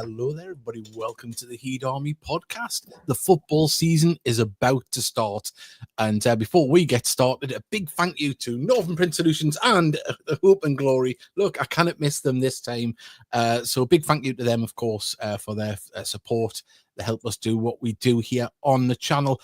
hello there, everybody. Welcome to the Heed Army podcast. The football season is about to start. And before we get started, a big thank you to Northern Print Solutions and Hope and Glory. Look, I cannot miss them this time. So a big thank you to them, of course, for their support. They help us do what we do here on the channel.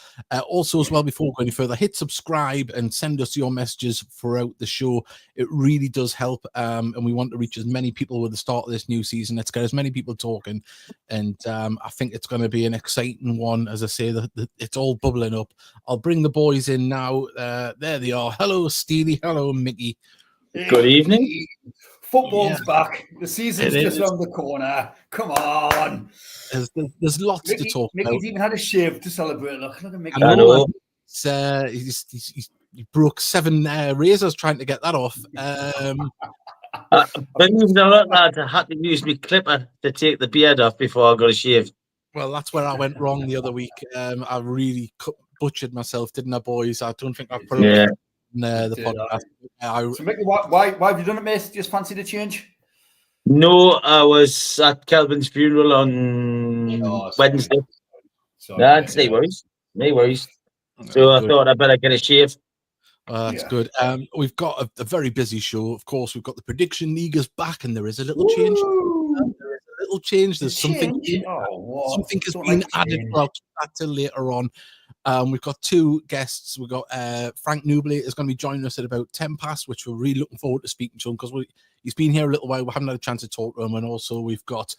Also, as well, before we go any further, hit subscribe and send us your messages throughout the show. It really does help, and we want to reach as many people with the start of this new season. Let's get as many people talking, and I think it's going to be an exciting one. As I say, it's all bubbling up. I'll bring the boys in now. There they are. Hello, Steely. Hello, Mickey. Good evening. Football's back. The season's just around the corner. Come on. There's lots to talk about. Mickey's even had a shave to celebrate. Look at Mickey. I know. He broke 7 razors trying to get that off. Believe it or not, lad, I had to use my clipper to take the beard off before I got a shave. Well, that's where I went wrong the other week. I really butchered myself, didn't I, boys? I don't think I put it in the podcast. So, Mickey, why have you done it, mate? Just fancy the change? No, I was at Calvin's funeral on Wednesday. That's no worries. No worries. So I thought I'd better get a shave. That's good. We've got a very busy show. Of course, we've got the prediction league is back, and there is a little change. There's something has been added. I'll keep that till later on. We've got 2 guests. We've got Frank Nube is going to be joining us at about 10 past, which we're really looking forward to speaking to him because he's been here a little while. We haven't had a chance to talk to him. And also we've got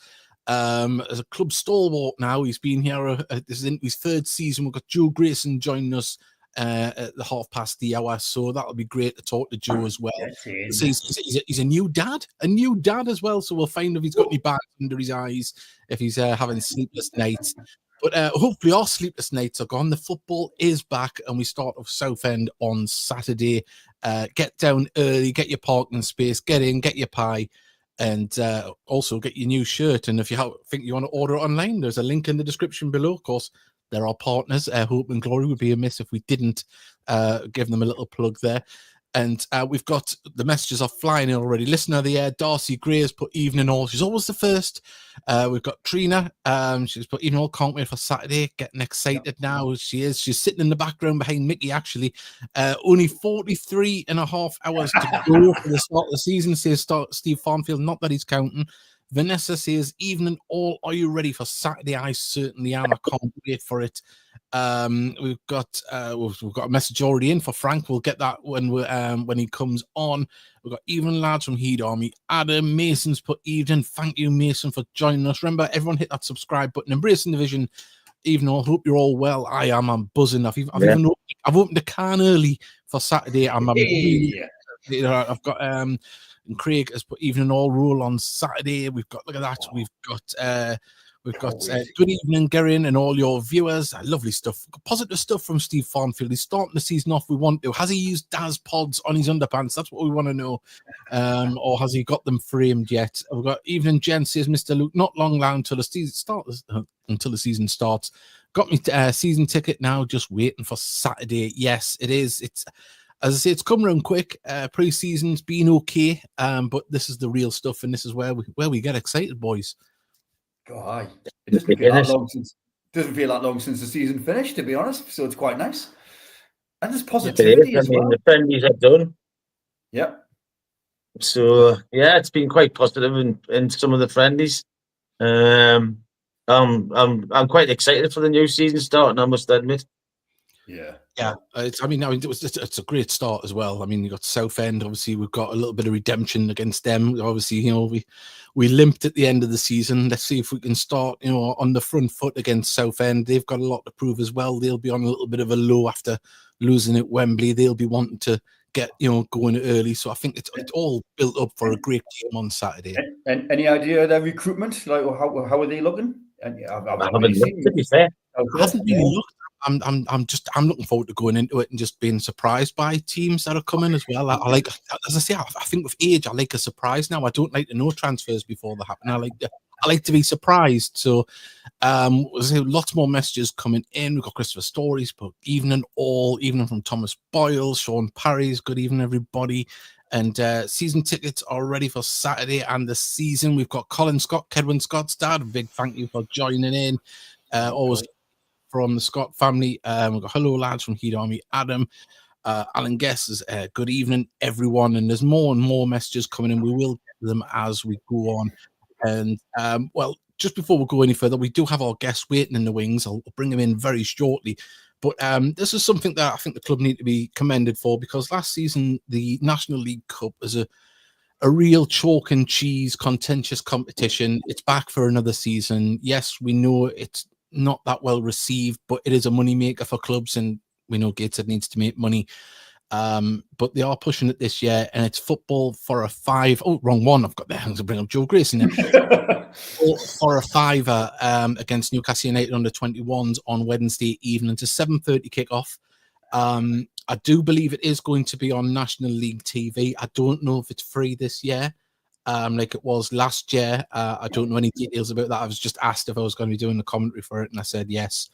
as a club stalwart now. He's been here. This is in his 3rd season. We've got Joe Grayson joining us at the hour. So that'll be great to talk to Joe as well. So he's a new dad as well. So we'll find if he's got any bags under his eyes, if he's having sleepless nights. But hopefully our sleepless nights are gone. The football is back, and we start off Southend on Saturday. Get down early, get your parking space, get in, get your pie, and also get your new shirt. And if you think you want to order it online, there's a link in the description below. Of course, they're our partners. Hope and Glory would be amiss if we didn't give them a little plug there. And we've got the messages are flying in already. Listener of the air, Darcy Gray has put evening all. She's always the first. We've got Trina. She's put evening all. Can't wait for Saturday. Getting excited now. She's sitting in the background behind Mickey, actually. Only 43 and a half hours to go for the start of the season, says Steve Farnfield. Not that he's counting. Vanessa says, evening all. Are you ready for Saturday? I certainly am. I can't wait for it. We've got a message already in for Frank. We'll get that when he comes on. We've got evening lads from Heed Army. Adam Mason's put evening. Thank you, Mason, for joining us. Remember, everyone hit that subscribe button. Embracing the vision. Evening all. Hope you're all well. I am. I'm buzzing. I've opened a can early for Saturday. I'm really, I've got and Craig has put evening all rule on Saturday. We've got, look at that. We've got good evening, Gary, and all your viewers. Lovely stuff. Positive stuff from Steve Farnfield. He's starting the season off. We want to. Has he used Daz pods on his underpants? That's what we want to know. Or has he got them framed yet? We've got evening, Jen says, Mr. Luke, not long now until the season starts. Got me season ticket now, just waiting for Saturday. Yes, it is. It's, as I say, it's come around quick. Pre-season's been okay, but this is the real stuff, and this is where we get excited, boys. God, it doesn't feel that long since the season finished, to be honest. So it's quite nice, and there's positivity as well. The friendlies are done. Yep. So it's been quite positive in some of the friendlies. I'm quite excited for the new season starting, I must admit. Yeah. It's a great start as well. I mean, you got Southend. Obviously, we've got a little bit of redemption against them. Obviously, we limped at the end of the season. Let's see if we can start, on the front foot against Southend. They've got a lot to prove as well. They'll be on a little bit of a low after losing at Wembley. They'll be wanting to get going early. So I think it's all built up for a great game on Saturday. And any idea of their recruitment? Like, how are they looking? And I haven't looked, to be fair. I haven't really looked. I'm looking forward to going into it and just being surprised by teams that are coming as well. I like, as I say, I think with age, I like a surprise now. I don't like to know transfers before they happen. I like to be surprised. So, lots more messages coming in. We've got Christopher Stories, but evening from Thomas Boyle, Sean Parry's good evening, everybody. And season tickets are ready for Saturday and the season. We've got Colin Scott, Kedwin Scott's dad. A big thank you for joining in. Always from the Scott family. We've got hello lads from Heat Army, Adam. Alan Guess is good evening, everyone. And there's more and more messages coming in. We will get them as we go on. And well, just before we go any further, we do have our guests waiting in the wings. I'll bring them in very shortly. But this is something that I think the club need to be commended for, because last season the National League Cup was a real chalk and cheese contentious competition. It's back for another season. Yes, we know it's not that well received, but it is a money maker for clubs, and we know Gateshead needs to make money. But they are pushing it this year, and it's football for a five. Oh, wrong one. I've got the hands to bring up Joe Grayson for a fiver against Newcastle United under 21s on Wednesday evening. It's a 7:30 kickoff. I do believe it is going to be on National League TV. I don't know if it's free this year, like it was last year. I don't know any details about that. I was just asked if I was going to be doing the commentary for it, and I said yes.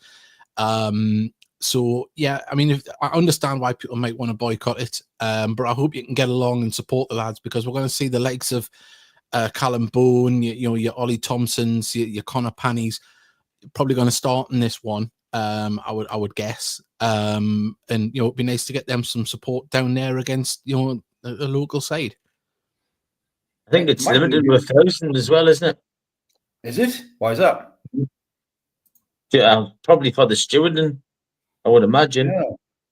So yeah, I mean, I understand why people might want to boycott it, but I hope you can get along and support the lads, because we're going to see the likes of Callum Bone, your Ollie Thompsons, your Connor Pannies, probably going to start in this one. I would guess, and it'd be nice to get them some support down there against a local side. I think it's limited to 1,000 as well, isn't it? Is it? Why is that? Yeah, probably for the stewarding, I would imagine.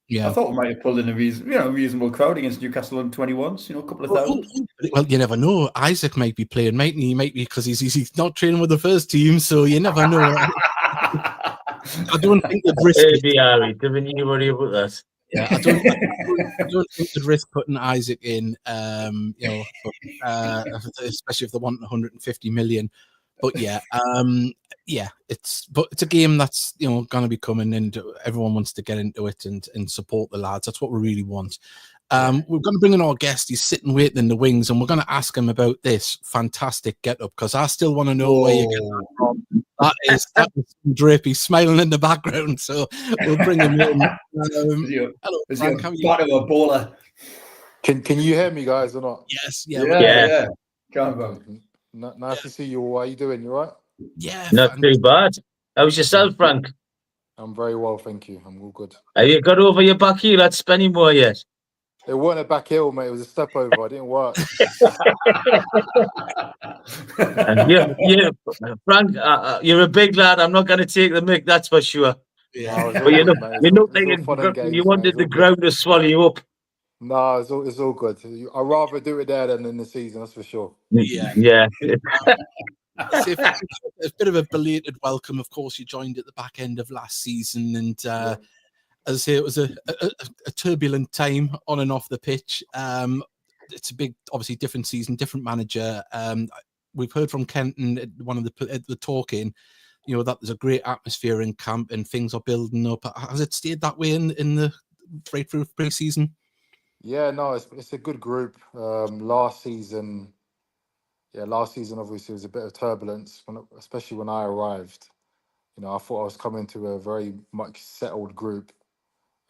Yeah. I thought we might have pulled in a reasonable crowd against Newcastle on 21s. A couple of thousand. Well, you never know. Isaac might be playing, mightn't he? He might be, because he's not training with the first team, so you never know. I don't think they'd risk it. Don't you worry about that. Yeah, I don't think they'd risk putting Isaac in, especially if they want 150 million. But yeah, it's a game that's going to be coming, and everyone wants to get into it and support the lads. That's what we really want. We're going to bring in our guest. He's sitting waiting in the wings, and we're going to ask him about this fantastic get-up, because I still want to know where you get that from. That is Drip. He's smiling in the background, so we'll bring him in. Hello, Frank. How are you? A baller. Can you hear me, guys, or not? Yes. Yeah. Come on. Nice to see you all. How are you doing? You all right? Yeah. Not too bad. How's yourself, Frank? I'm very well, thank you. I'm all good. Have you got over your back heel at Spennymoor yet? It wasn't a back heel, mate. It was a step over. It didn't work. Frank, you're a big lad. I'm not going to take the mick, that's for sure. Yeah, but you wanted the ground to swallow you up. No, it's all good. I'd rather do it there than in the season, that's for sure. Yeah. It's a bit of a belated welcome. Of course, you joined at the back end of last season, and as I say, it was a turbulent time on and off the pitch. It's a big, obviously, different season, different manager. We've heard from Kenton at one of the talking, that there's a great atmosphere in camp and things are building up. Has it stayed that way in the right through pre-season? Yeah, no, it's a good group. Last season obviously was a bit of turbulence, especially when I arrived. I thought I was coming to a very much settled group,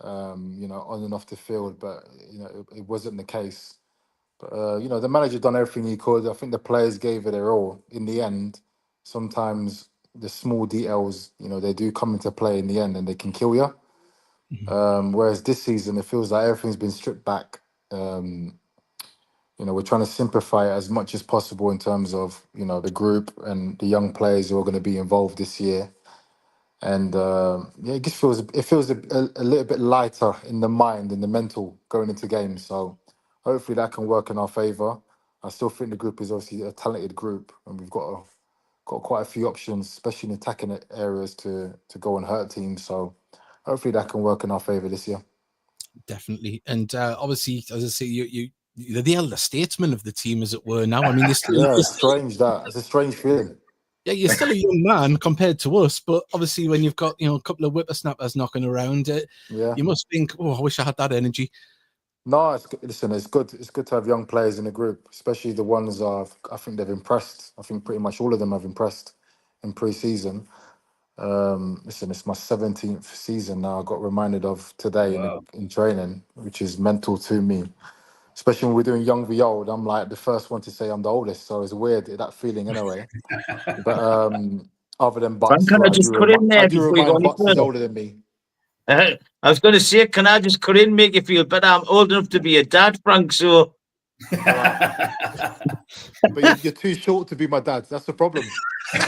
on and off the field, but it wasn't the case. But the manager done everything he could. I think the players gave it their all. In the end, sometimes the small details, they do come into play in the end, and they can kill you. Whereas this season, it feels like everything's been stripped back. We're trying to simplify it as much as possible in terms of, the group and the young players who are going to be involved this year. And it just feels a little bit lighter in the mind and the mental going into games. So hopefully that can work in our favour. I still think the group is obviously a talented group, and we've got quite a few options, especially in attacking areas to go and hurt teams. So hopefully that can work in our favour this year. Definitely. And obviously, as I say, you're the elder statesman of the team, as it were. Now, I mean, it's strange. It's a strange feeling. Yeah, you're still a young man compared to us, but obviously, when you've got a couple of whippersnappers knocking around, you must think, "Oh, I wish I had that energy." No, listen, it's good. It's good to have young players in the group, especially the ones I think they've impressed. I think pretty much all of them have impressed in pre-season. Listen, it's my 17th season now. I got reminded of today in training, which is mental to me. especially when we're doing young v old, I'm like the first one to say I'm the oldest. So it's weird, that feeling anyway. But other than Frank, Butts, can I well, just cut in I there do before you go remind any Butts is further? older than me. I was going to say, can I just cut in, make you feel better? I'm old enough to be a dad, Frank, so... But you're too short to be my dad. That's the problem. I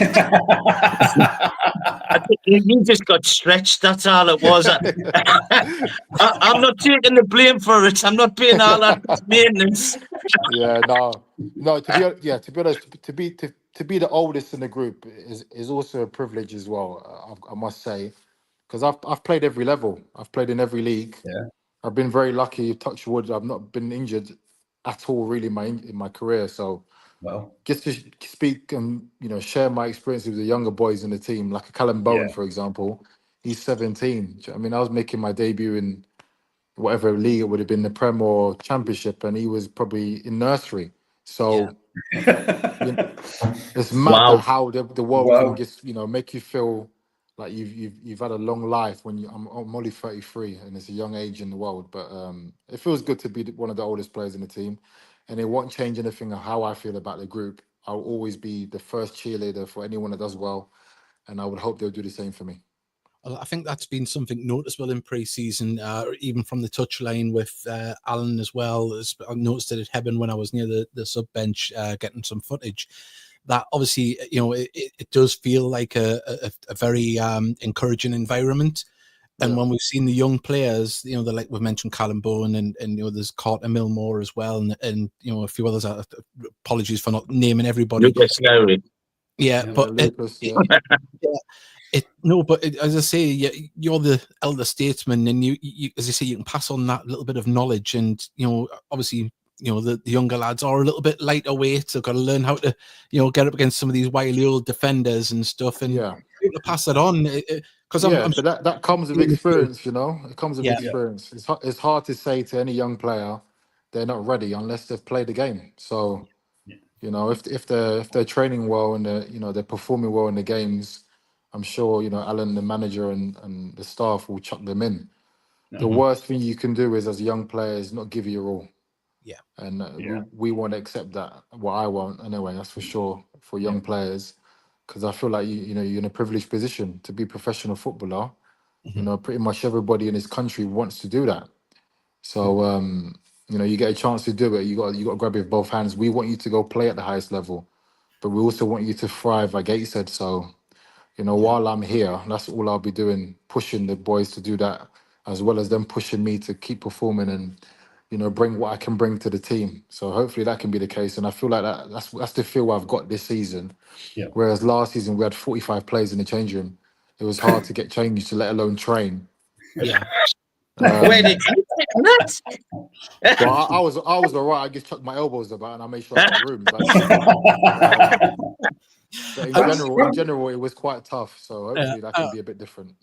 think you just got stretched. That's all it was. I'm not taking the blame for it. I'm not paying all that maintenance. Yeah, no. To be honest, to be the oldest in the group is also a privilege as well. I must say, because I've played every level. I've played in every league. Yeah. I've been very lucky. Touch wood. I've not been injured at all, really, in my career. So, Well, just to speak and share my experiences with the younger boys in the team, like a Callum Bowen, for example. He's 17. I mean, I was making my debut in whatever league it would have been, the Prem or Championship, and he was probably in nursery. So it's mad that how the world can just make you feel like you've had a long life when I'm only 33 and it's a young age in the world, but it feels good to be one of the oldest players in the team, and it won't change anything of how I feel about the group. I'll always be the first cheerleader for anyone that does well, and I would hope they'll do the same for me. I think that's been something noticeable in pre-season, even from the touchline with Alan as well. I noticed it at Hebburn when I was near the sub bench getting some footage. That obviously, it does feel like a very encouraging environment. And when we've seen the young players, like we've mentioned Callum Bowen and there's Carter Millmore as well, and a few others. Apologies for not naming everybody. Lucas Lowry. Yeah, but Lucas, as I say, you're the elder statesman, and you, as I say, you can pass on that little bit of knowledge, and obviously, the younger lads are a little bit lighter weight, so got to learn how to, get up against some of these wily old defenders and stuff, and to pass that on. Because but that comes with experience, It comes with experience. It's hard to say to any young player they're not ready unless they've played the game. So, if they're training well and they're performing well in the games, I'm sure Alan, the manager, and the staff will chuck them in. The worst thing you can do is, as a young player, is not give you your all. Yeah, and we won't accept that. Well, I won't anyway. That's for sure for young players, because I feel like you're in a privileged position to be a professional footballer. Pretty much everybody in this country wants to do that. So you get a chance to do it. You got to grab it with both hands. We want you to go play at the highest level, but we also want you to thrive, like Gateshead. So while I'm here, that's all I'll be doing, pushing the boys to do that, as well as them pushing me to keep performing and bring what I can bring to the team. So hopefully that can be the case. And I feel like that's the feel I've got this season. Yeah. Whereas last season we had 45 players in the change room. It was hard to get changed, to let alone train. Yeah. Where did you take that? Well, I was all right. I just chucked my elbows about and I made sure I got room. But in general, it was quite tough. So hopefully that can be a bit different.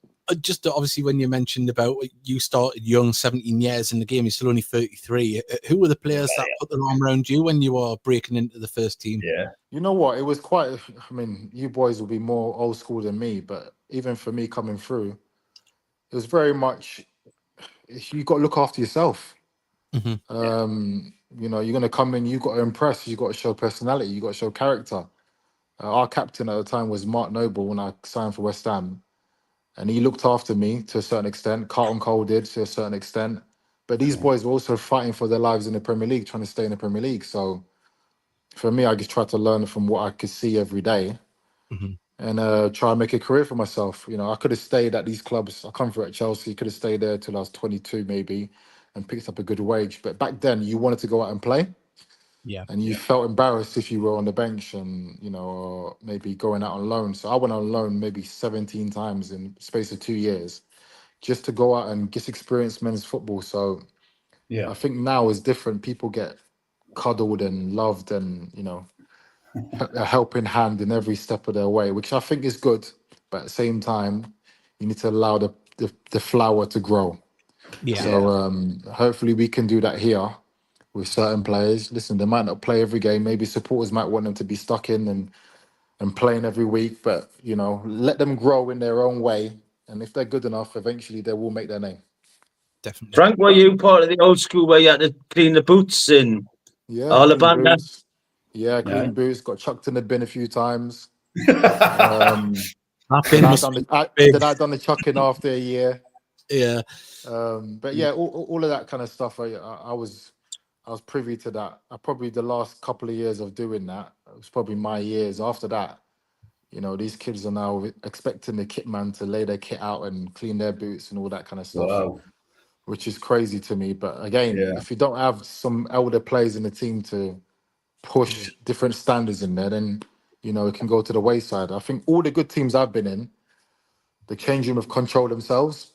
Just obviously, when you mentioned about you started young, 17 years in the game, you're still only 33. Who were the players that put their arm around you when you were breaking into the first team? Yeah. You know what? It was quite. I mean, you boys will be more old school than me, but even for me coming through, it was very much. You got to look after yourself. You're going to come in. You got to impress. You got to show personality. You got to show character. Our captain at the time was Mark Noble when I signed for West Ham. And he looked after me to a certain extent. Carlton Cole did to a certain extent. But these boys were also fighting for their lives in the Premier League, trying to stay in the Premier League. So for me, I just tried to learn from what I could see every day and try and make a career for myself. I could have stayed at these clubs. I come through at Chelsea, could have stayed there till I was 22 maybe and picked up a good wage. But back then, you wanted to go out and play. Yeah. And you felt embarrassed if you were on the bench and, or maybe going out on loan. So I went on loan maybe 17 times in the space of 2 years just to go out and just experience men's football. So I think now is different. People get cuddled and loved and, a helping hand in every step of their way, which I think is good. But at the same time, you need to allow the flower to grow. Yeah. So hopefully we can do that here with certain players. Listen, they might not play every game. Maybe supporters might want them to be stuck in and playing every week. But, let them grow in their own way. And if they're good enough, eventually they will make their name. definitely. Frank, were you part of the old school where you had to clean the boots and all the clean banter? boots. Yeah, clean boots. Got chucked in the bin a few times. That bin Then must be big. I done the chucking after a year. Yeah. But yeah, all of that kind of stuff. I was privy to that. Probably the last couple of years of doing that, it was probably my years. After that, these kids are now expecting the kit man to lay their kit out and clean their boots and all that kind of stuff. Wow. Which is crazy to me. But again, if you don't have some elder players in the team to push different standards in there, then it can go to the wayside. I think all the good teams I've been in, the change room have controlled themselves.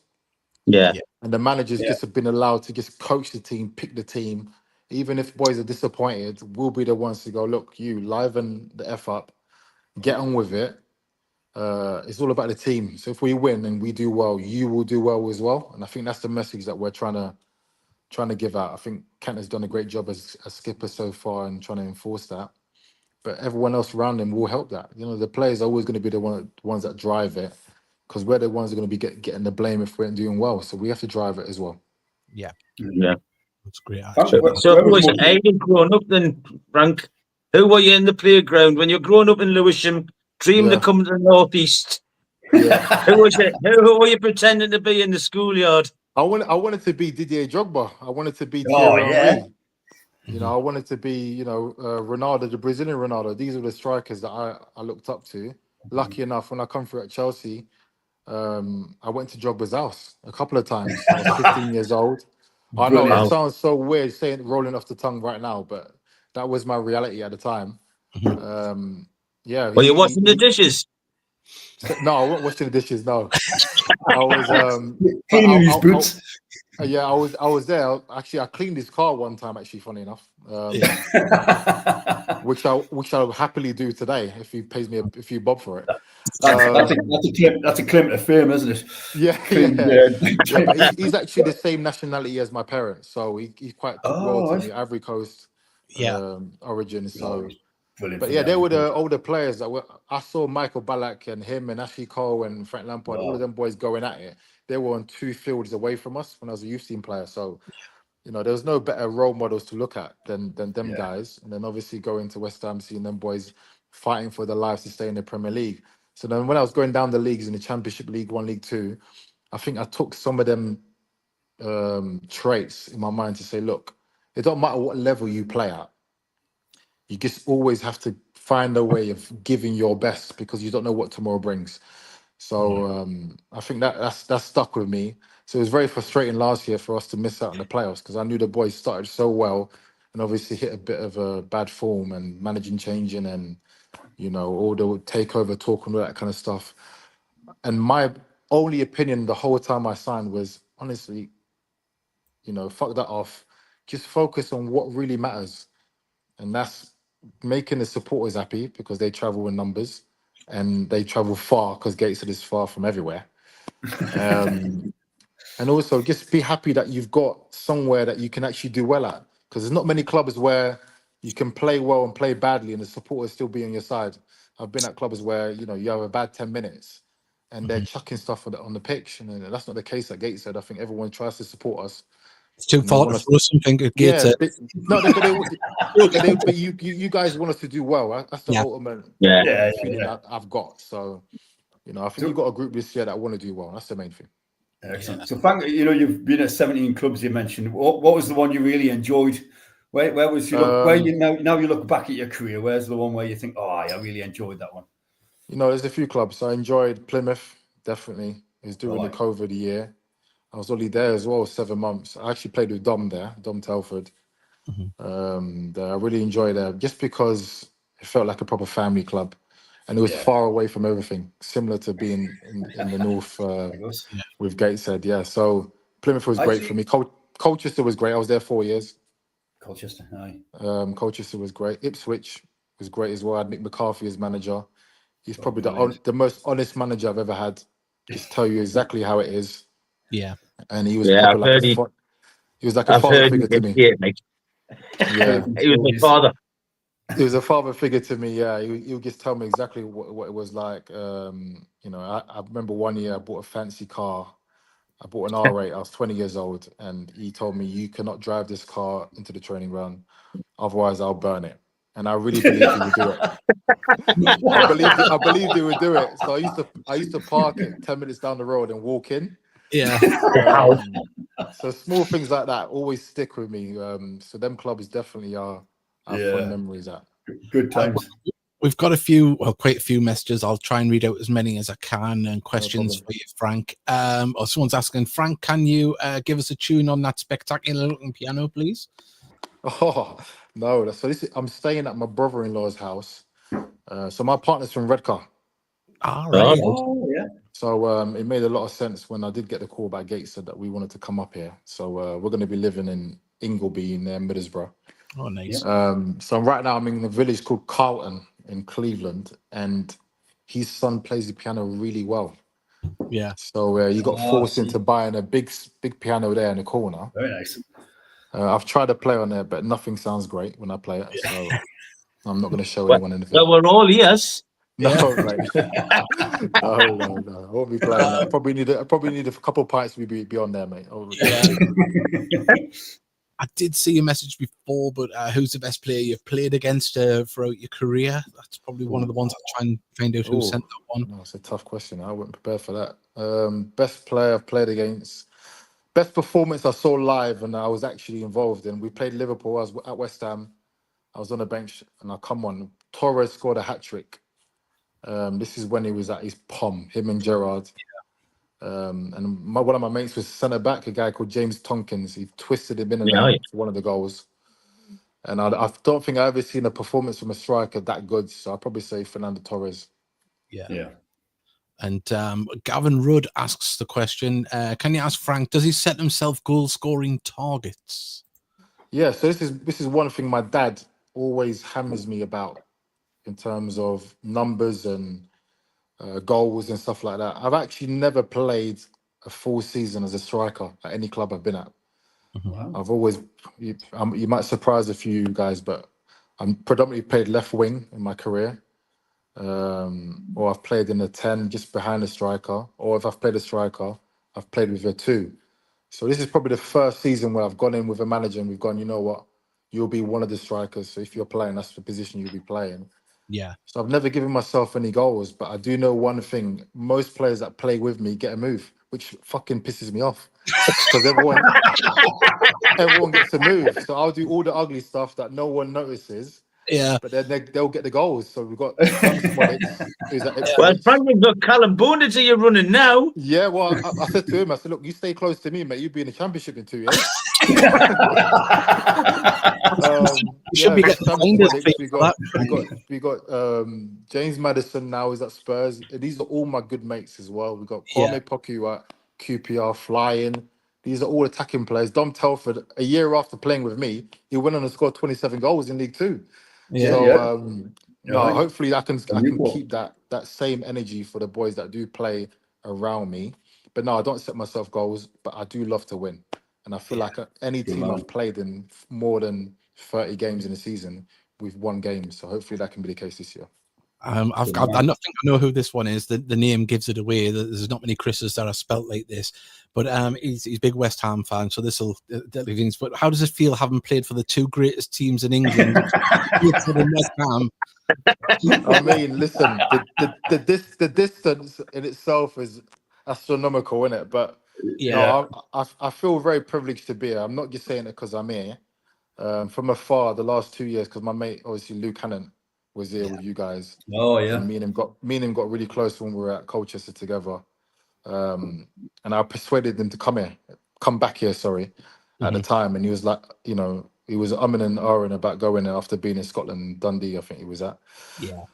Yeah. And the managers just have been allowed to just coach the team, pick the team. Even if boys are disappointed, we'll be the ones to go, look, you liven the F up, get on with it. It's all about the team. So if we win and we do well, you will do well as well. And I think that's the message that we're trying to give out. I think Kent has done a great job as a skipper so far and trying to enforce that. But everyone else around him will help that. The players are always going to be the ones that drive it, because we're the ones that are going to be getting the blame if we ain't doing well. So we have to drive it as well. Yeah. That's great. So who was Aiden growing up then, Frank? Who were you in the playground when you're growing up in Lewisham, dreaming to come to the Northeast? Yeah. Who were you pretending to be in the schoolyard? I wanted to be Didier Drogba. I wanted to be Thierry Henry. I wanted to be, Ronaldo, the Brazilian Ronaldo. These were the strikers that I looked up to. Lucky enough, when I come through at Chelsea, I went to Drogba's house a couple of times. I was 15 years old. I know that sounds so weird saying rolling off the tongue right now, but that was my reality at the time. Were you washing the dishes? No, I wasn't washing the dishes. No, I was cleaning his boots. I was there. Actually, I cleaned his car one time. Actually, funny enough, which I'll happily do today if he pays me a few bob for it. That's a claim to fame, isn't it? Yeah. But he's actually the same nationality as my parents, so he's quite royalty, Ivory Coast origin. So, brilliant. But yeah, they were the older players that I saw Michael Ballack and him and Ashley Cole and Frank Lampard, all of them boys going at it. They were on 2 fields away from us when I was a youth team player. So, there was no better role models to look at than them guys. And then obviously going to West Ham, seeing them boys fighting for their lives to stay in the Premier League. So then when I was going down the leagues in the Championship, League 1, League 2, I think I took some of them traits in my mind to say, look, it don't matter what level you play at. You just always have to find a way of giving your best, because you don't know what tomorrow brings. So I think that's stuck with me. So it was very frustrating last year for us to miss out on the playoffs, because I knew the boys started so well and obviously hit a bit of a bad form and managing, changing, and all the takeover talk and all that kind of stuff. And my only opinion the whole time I signed was, honestly, fuck that off. Just focus on what really matters, and that's making the supporters happy, because they travel in numbers and they travel far, because Gateshead is far from everywhere. And also just be happy that you've got somewhere that you can actually do well at, because there's not many clubs where you can play well and play badly and the supporters still be on your side. I've been at clubs where you have a bad 10 minutes and they're chucking stuff on the pitch, and that's not the case at Gateshead. I think everyone tries to support us. It's too far to throw something at Gateshead. But you guys want us to do well. That's the ultimate feeling I've got. So I think you've got a group this year that want to do well. That's the main thing. Excellent. So Frank, you've been at 17 clubs. You mentioned what was the one you really enjoyed? Where was now you look back at your career? Where's the one where you think, I really enjoyed that one? There's a few clubs. I enjoyed Plymouth, definitely. It was during the COVID year. I was only there as well, 7 months. I actually played with Dom there, Dom Telford. I really enjoyed that just because it felt like a proper family club, and it was far away from everything, similar to being in the north with Gateshead. Yeah, so Plymouth was great for me. Colchester was great. I was there 4 years. Colchester, aye. Colchester was great. Ipswich was great as well. I had Mick McCarthy as manager. He's probably the most honest manager I've ever had. Just tell you exactly how it is. Yeah, and he was like a father figure to me. Yeah, he was my father. He was a father figure to me. Yeah, he would just tell me exactly what it was like. I remember one year I bought a fancy car, I bought an R8. I was 20 years old, and he told me, "You cannot drive this car into the training ground, otherwise I'll burn it." And I really believed he would do it. I believed he would do it. So I used to park it 10 minutes down the road and walk in. Yeah. So small things like that always stick with me. So them clubs definitely are fun memories. Good times. We've got quite a few messages. I'll try and read out as many as I can, and questions for you, Frank. Someone's asking, Frank, can you give us a tune on that spectacular looking piano, please? Oh no! So I'm staying at my brother-in-law's house. So my partner's from Redcar. All right. Oh yeah. So it made a lot of sense when I did get the call by Gateshead that we wanted to come up here. So we're going to be living in Ingleby near Middlesbrough. Oh, nice. So right now I'm in a village called Carlton in Cleveland, and his son plays the piano really well. Yeah. So he got forced into buying a big piano there in the corner. Very nice. I've tried to play on there, but nothing sounds great when I play it. So I'm not going to show anyone anything. Well, we're all ears. No, mate. No. I won't be playing that. I probably need a couple of pints to be on there, mate. I did see a message before, but who's the best player you've played against throughout your career? That's probably one of the ones I'll try and find out who sent that one. No, it's a tough question. I wasn't prepared for that. Best player I've played against. Best performance I saw live and I was actually involved in. We played Liverpool. I was at West Ham. I was on the bench and I come on. Torres scored a hat-trick. This is when he was at his pomp, him and Gerrard. And one of my mates was centre-back, a guy called James Tompkins. He twisted him in and out for one of the goals. And I don't think I've ever seen a performance from a striker that good. So I'd probably say Fernando Torres. Yeah. And Gavin Rudd asks the question, can you ask Frank, does he set himself goal-scoring targets? Yeah, so this is one thing my dad always hammers me about in terms of numbers and goals and stuff like that. I've actually never played a full season as a striker at any club I've been at. Wow. I've always, you might surprise a few guys, but I'm predominantly played left wing in my career. Or I've played in a 10 just behind the striker, or if I've played a striker, I've played with a 2. So this is probably the first season where I've gone in with a manager and we've gone, you know what, you'll be one of the strikers. So if you're playing, that's the position you'll be playing. Yeah. So I've never given myself any goals, but I do know one thing. Most players that play with me get a move, which fucking pisses me off. Because everyone gets a move. So I'll do all the ugly stuff that no one notices. Yeah. But then they'll get the goals. So we've got who's that? Well, Frank, we've got Callum Boone to you're running now. Yeah, well, I said to him, I said, look, you stay close to me, mate. You'll be in the championship in 2 years. Should be getting we got James Maddison now is at Spurs. These are all my good mates as well. We got Kwame Poku at QPR flying. These are all attacking players. Dom Telford, a year after playing with me, he went on and scored 27 goals in League 2. Hopefully I can keep that same energy for the boys that do play around me. But no, I don't set myself goals, but I do love to win. And I feel like any team I've played in more than 30 games in a season, we've won games. So hopefully that can be the case this year. I think I know who this one is. The name gives it away. There's not many Chris's that are spelt like this, but he's a big West Ham fan, so this will definitely things. But how does it feel having played for the 2 greatest teams in England? West Ham. I mean, listen, the distance in itself is astronomical, isn't it? But I feel very privileged to be here. I'm not just saying it because I'm here. From afar, the last 2 years, because my mate, obviously Luke Hannon, was here with you guys. Oh yeah. And me and him got really close when we were at Colchester together. And I persuaded him to come back here, at the time. And he was like, he was umming and ahhing about going after being in Scotland, Dundee, I think he was at. Yeah.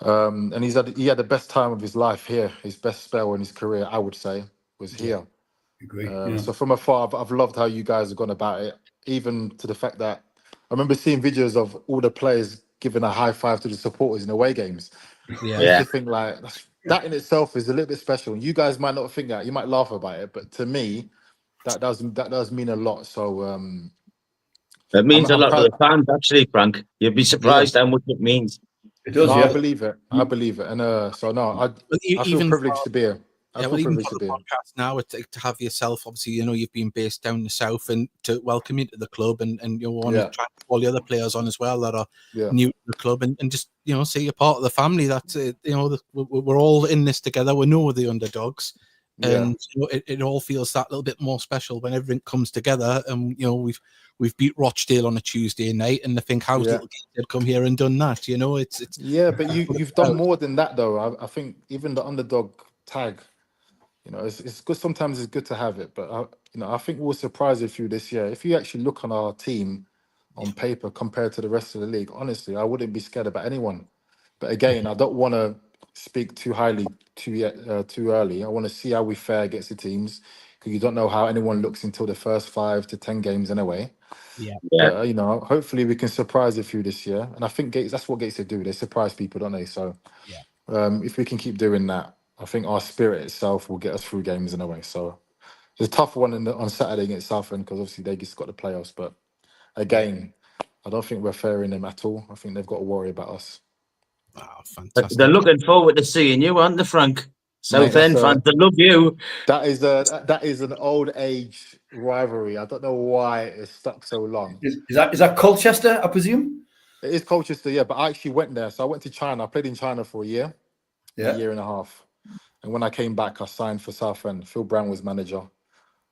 And he had the best time of his life here. His best spell in his career, I would say, was here. Agree. So from afar, I've loved how you guys have gone about it, even to the fact that I remember seeing videos of all the players giving a high five to the supporters in away games. Yeah. I think like that in itself is a little bit special. You guys might not think that, you might laugh about it, but to me, that does mean a lot. So it means a lot to the fans, actually, Frank. You'd be surprised how much it means. It does. I believe it. And I feel privileged to be here. I Yeah, feel well, even privileged for to the be here. podcast now, to have yourself, obviously, you've been based down the south, and to welcome you to the club, and you want to try all the other players on as well that are new to the club, and just say you're part of the family. That's we're all in this together. We know we're the underdogs, and it all feels that little bit more special when everything comes together. And we've beat Rochdale on a Tuesday night, and I think how's little Gateshead come here and done that? It's but you've done more than that though. I think even the underdog tag. It's good. Sometimes it's good to have it, but I think we'll surprise a few this year. If you actually look on our team on paper compared to the rest of the league, honestly, I wouldn't be scared about anyone. But again, I don't want to speak too highly too early. I want to see how we fare against the teams, because you don't know how anyone looks until the first 5 to 10 games anyway. But, hopefully we can surprise a few this year, and I think that's what Gateshead do. They surprise people, don't they? So if we can keep doing that, I think our spirit itself will get us through games in a way. So it's a tough one on Saturday against Southend, because obviously they just got the playoffs. But again, I don't think we're fairing them at all. I think they've got to worry about us. Oh, fantastic! They're looking forward to seeing you, aren't they, Frank? Southend fans, they love you. That is an old age rivalry. I don't know why it's stuck so long. Is that Colchester, I presume? It is Colchester, yeah. But I actually went there. So I went to China. I played in China for a year and a half. And when I came back, I signed for Southend. Phil Brown was manager.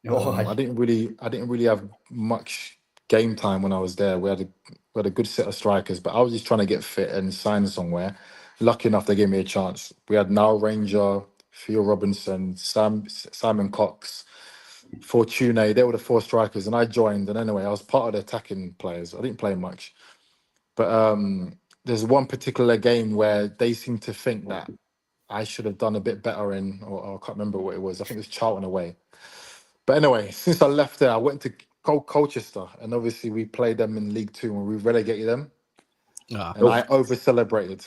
I didn't really have much game time when I was there. We had a good set of strikers, but I was just trying to get fit and sign somewhere. Lucky enough, they gave me a chance. We had Niall Ranger, Theo Robinson, Simon Cox, Fortune. They were the 4 strikers, and I joined. And anyway, I was part of the attacking players. I didn't play much, but there's one particular game where they seemed to think that I should have done a bit better in, or I can't remember what it was. I think it was Charlton away. But anyway, since I left there, I went to Colchester, and obviously we played them in League 2 when we relegated them. And I over-celebrated.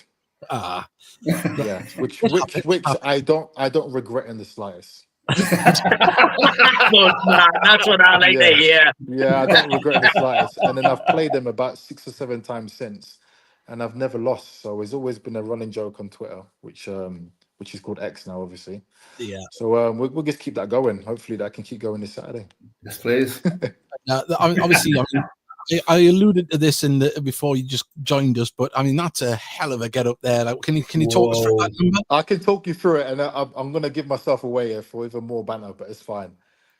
Which I don't regret in the slightest. That's what I like to hear. Yeah, I don't regret in the slightest. And then I've played them about 6 or 7 times since, and I've never lost. So it's always been a running joke on Twitter, which is called X now, obviously. Yeah. So we'll just keep that going. Hopefully that can keep going this Saturday. Yes, please. Obviously, I alluded to this before you just joined us, but that's a hell of a get up there. Like, can you talk us through that number? I can talk you through it, and I'm going to give myself away here for even more banter, but it's fine.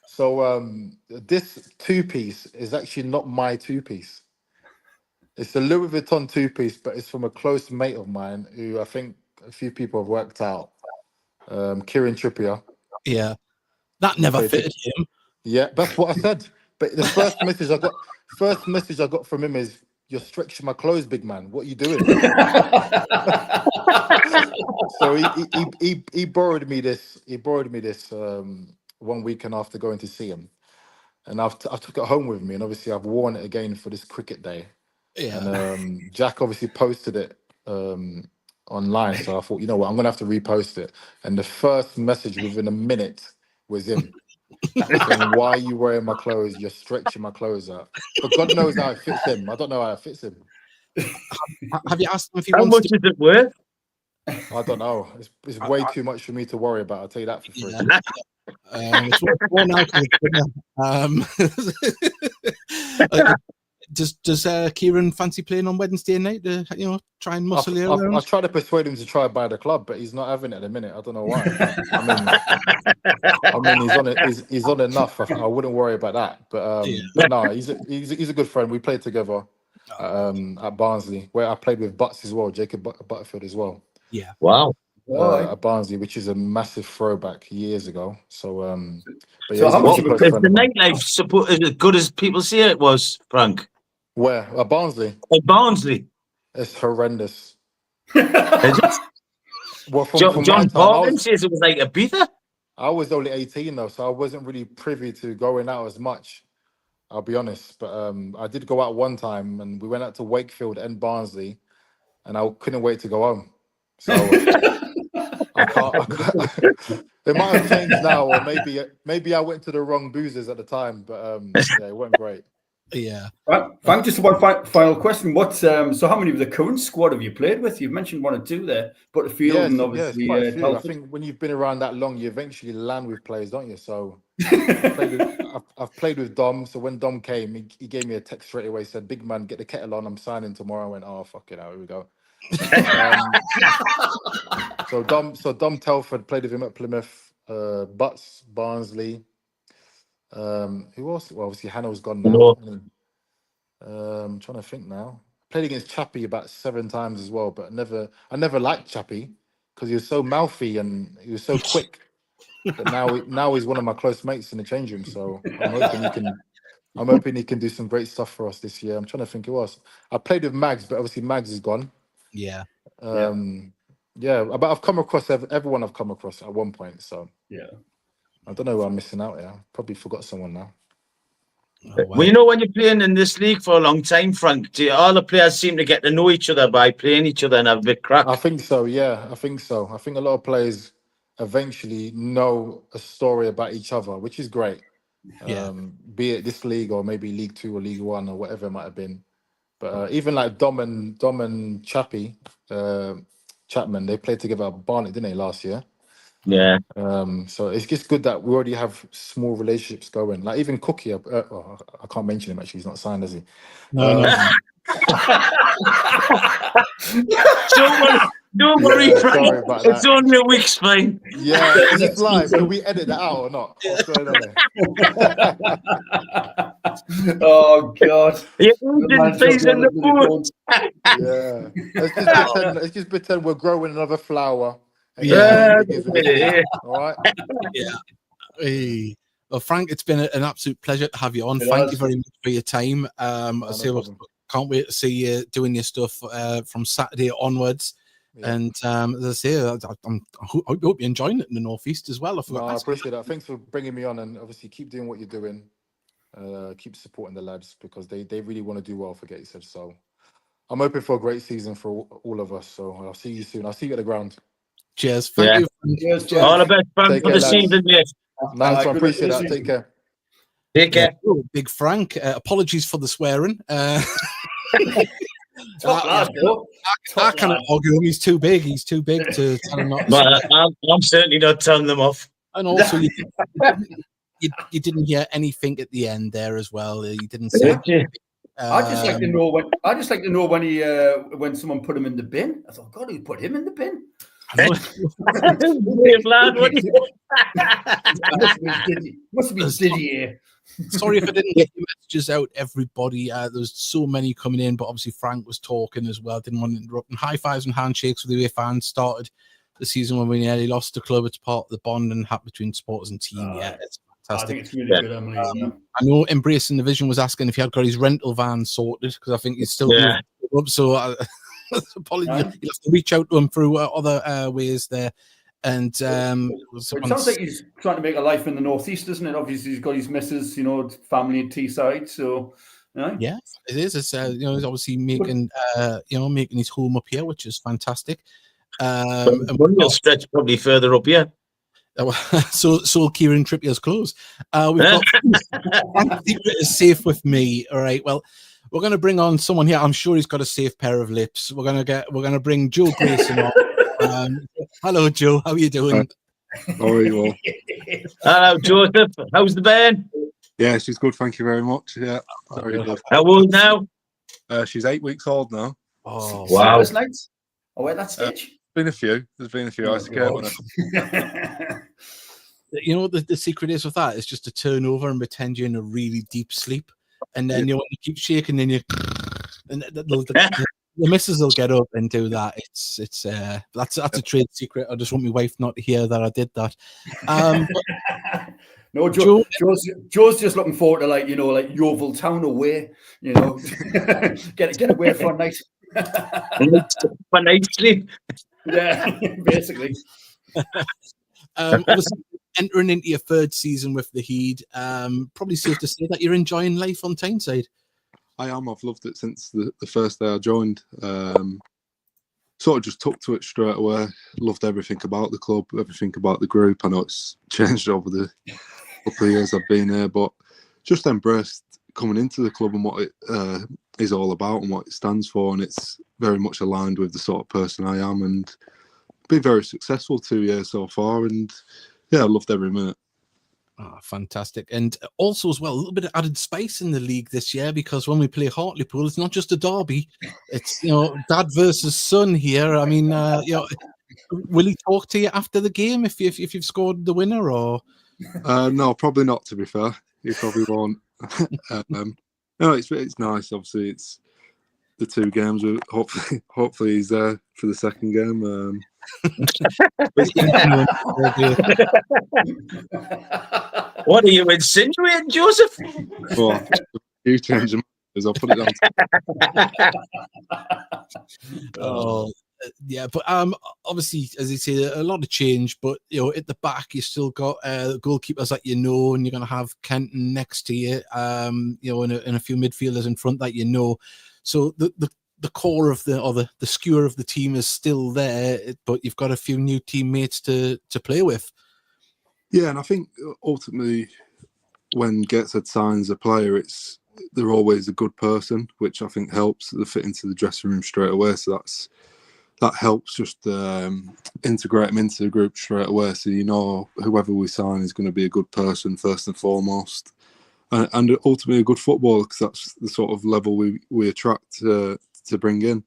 So this 2-piece is actually not my 2-piece. It's a Louis Vuitton 2-piece, but it's from a close mate of mine who I think a few people have worked out. Kieran Trippier. Yeah, that never fitted him. Yeah, that's what I said. But the first message I got from him is, "You're stretching my clothes, big man. What are you doing?" So he borrowed me this. He borrowed me this 1 weekend after going to see him, and I took it home with me. And obviously, I've worn it again for this cricket day. Yeah. And Jack obviously posted it online, so I thought, you know what, I'm gonna have to repost it. And the first message within a minute was him. Saying, "Why are you wearing my clothes? You're stretching my clothes out." But God knows how it fits him. I don't know how it fits him. Have you asked him if he how wants much is it worth? I don't know. It's way too much for me to worry about. I'll tell you that for free. It's one Does Kieran fancy playing on Wednesday night to try and muscle you around? I tried to persuade him to try and buy the club, but he's not having it at the minute. I don't know why. I mean, he's on enough. I wouldn't worry about that. But no, he's a good friend. We played together at Barnsley, where I played with Butts as well, Jacob Butterfield as well. Yeah. Wow. At Barnsley, which is a massive throwback years ago. So, but yeah, is the nightlife as good as people see it was, Frank? Where? At Barnsley? At Barnsley. It's horrendous. Is it? Well, from John Parkin says it was like Ibiza. I was only 18 though, so I wasn't really privy to going out as much. I'll be honest, but I did go out one time, and we went out to Wakefield and Barnsley, and I couldn't wait to go home. So I can't. It might have changed now, or maybe I went to the wrong boozers at the time, but yeah, it wasn't great. Yeah. Right. Frank, just one final question. So how many of the current squad have you played with? You've mentioned 1 or 2 there, Butterfield and it's obviously quite a few. Telford. I think when you've been around that long, you eventually land with players, don't you? So I've played with Dom. So when Dom came, he gave me a text straight away. Said, "Big man, get the kettle on. I'm signing tomorrow." I went, "Oh, fuck it, here we go." So Dom Telford, played with him at Plymouth. Butts, Barnsley. Who else? Well, obviously Hannah's gone now. I'm trying to think now. Played against Chappie about 7 times as well, but I never liked Chappie because he was so mouthy and he was so quick. But now he's one of my close mates in the change room. So I'm hoping he can do some great stuff for us this year. I'm trying to think who else. I played with Mags, but obviously Mags is gone. Yeah. But I've come across everyone I've come across at one point. So yeah, I don't know who I'm missing out here. Probably forgot someone now. Oh, wow. Well, you know, when you're playing in this league for a long time, Frank, all the players seem to get to know each other by playing each other and have a bit crack. I think so. Yeah, I think so. I think a lot of players eventually know a story about each other, which is great. Yeah. Be it this league or maybe League 2 or League 1 or whatever it might have been. But even like Dom and Chappie, Chapman, they played together at Barnet, didn't they, last year? Yeah. So it's just good that we already have small relationships going. Like even Cookie, I can't mention him actually. He's not signed, is he? No. Don't worry, Frank. Sorry about that. It's only a week's fine. Yeah, is this live? Can we edit that out or not? What's going on there? Oh God! You didn't face in the boot. Yeah, let's just pretend we're growing another flower. Yeah. All right. Yeah. Hey. Well, Frank, it's been an absolute pleasure to have you on. It Thank has. you very much for your time. Can't wait to see you doing your stuff from Saturday onwards. Yeah. And as I say, I hope you're enjoying it in the Northeast as well. I appreciate that. Thanks for bringing me on, and obviously keep doing what you're doing. Keep supporting the lads because they really want to do well for Gateshead. So I'm hoping for a great season for all of us. So I'll see you soon. I'll see you at the ground. Cheers. Thank you. Cheers. All the best, Frank, for the season, mate. Nice. I appreciate that. Take care. Take care. Big Frank. Apologies for the swearing. I cannot argue him. He's too big. He's too big to tell him not to. But I'm certainly not turning them off. And also, you didn't hear anything at the end there as well. You didn't say. I just like to know when someone put him in the bin. I thought, God, who put him in the bin? Must be Diddy here. Sorry if I didn't get your messages out, everybody. There's so many coming in, but obviously Frank was talking as well. Didn't want to interrupt. And high fives and handshakes with the away fans. Started the season when we nearly lost the club. It's part of the bond and hat between supporters and team. It's fantastic. I think it's really good, Emily. I know Embracing the Vision was asking if he had got his rental van sorted because I think he's still up. So apologies, you'll have to reach out to him through other ways there. And it sounds like he's trying to make a life in the Northeast, isn't it? Obviously, he's got his missus, family at Teesside. So, yeah, it is. It's he's obviously making making his home up here, which is fantastic. And we'll stretch probably further up here. So Kieran Trippier's clothes. We've got Secret is safe with me. All right. Well, we're going to bring on someone here. I'm sure he's got a safe pair of lips. We're going to bring Joe Grayson on. Hello, Joe. How are you doing? How are you all? Hello, Joseph. How's the band? Yeah, she's good. Thank you very much. Yeah. Very good. How old now? She's 8 weeks old now. Oh, wow. Nights? Oh, at that stage? There's been a few. I scared when the secret is with that is just to turn over and pretend you're in a really deep sleep, and then you keep shaking, and the missus will get up and do that. That's a trade secret. I just want my wife not to hear that I did that. No, Joe's just looking forward to like Yeovil Town away. Get away for a night. For night sleep. Yeah, basically. Obviously, entering into your 3rd season with the Heed, probably safe to say that you're enjoying life on Tyneside. I am. I've loved it since the first day I joined. Sort of just took to it straight away. Loved everything about the club, everything about the group. I know it's changed over the couple of years I've been here, but just embraced coming into the club and what it is all about and what it stands for, and it's very much aligned with the sort of person I am, and been very successful 2 years so far, and yeah, I loved every minute. Oh, fantastic. And also as well, a little bit of added spice in the league this year, because when we play Hartlepool, it's not just a derby, it's, you know, dad versus son here. I mean, you know, will he talk to you after the game if you've scored the winner, or? No, probably not, to be fair. He probably won't. No, it's nice. Obviously, it's the 2 games. Hopefully he's there for the second game. What are you insinuating, Joseph? Well, you change them, I'll put it down. Oh, yeah, but obviously, as you say, a lot of change. But you know, at the back, you still got goalkeepers that you know, and you're going to have Kenton next to you. You know, and a few midfielders in front that you know. So the core of the skewer of the team is still there, but you've got a few new teammates to play with. Yeah, and I think ultimately, when Gateshead signs a player, they're always a good person, which I think helps. They fit into the dressing room straight away, so that helps just integrate them into the group straight away. So you know whoever we sign is going to be a good person first and foremost, and ultimately a good footballer, because that's the sort of level we attract to bring in.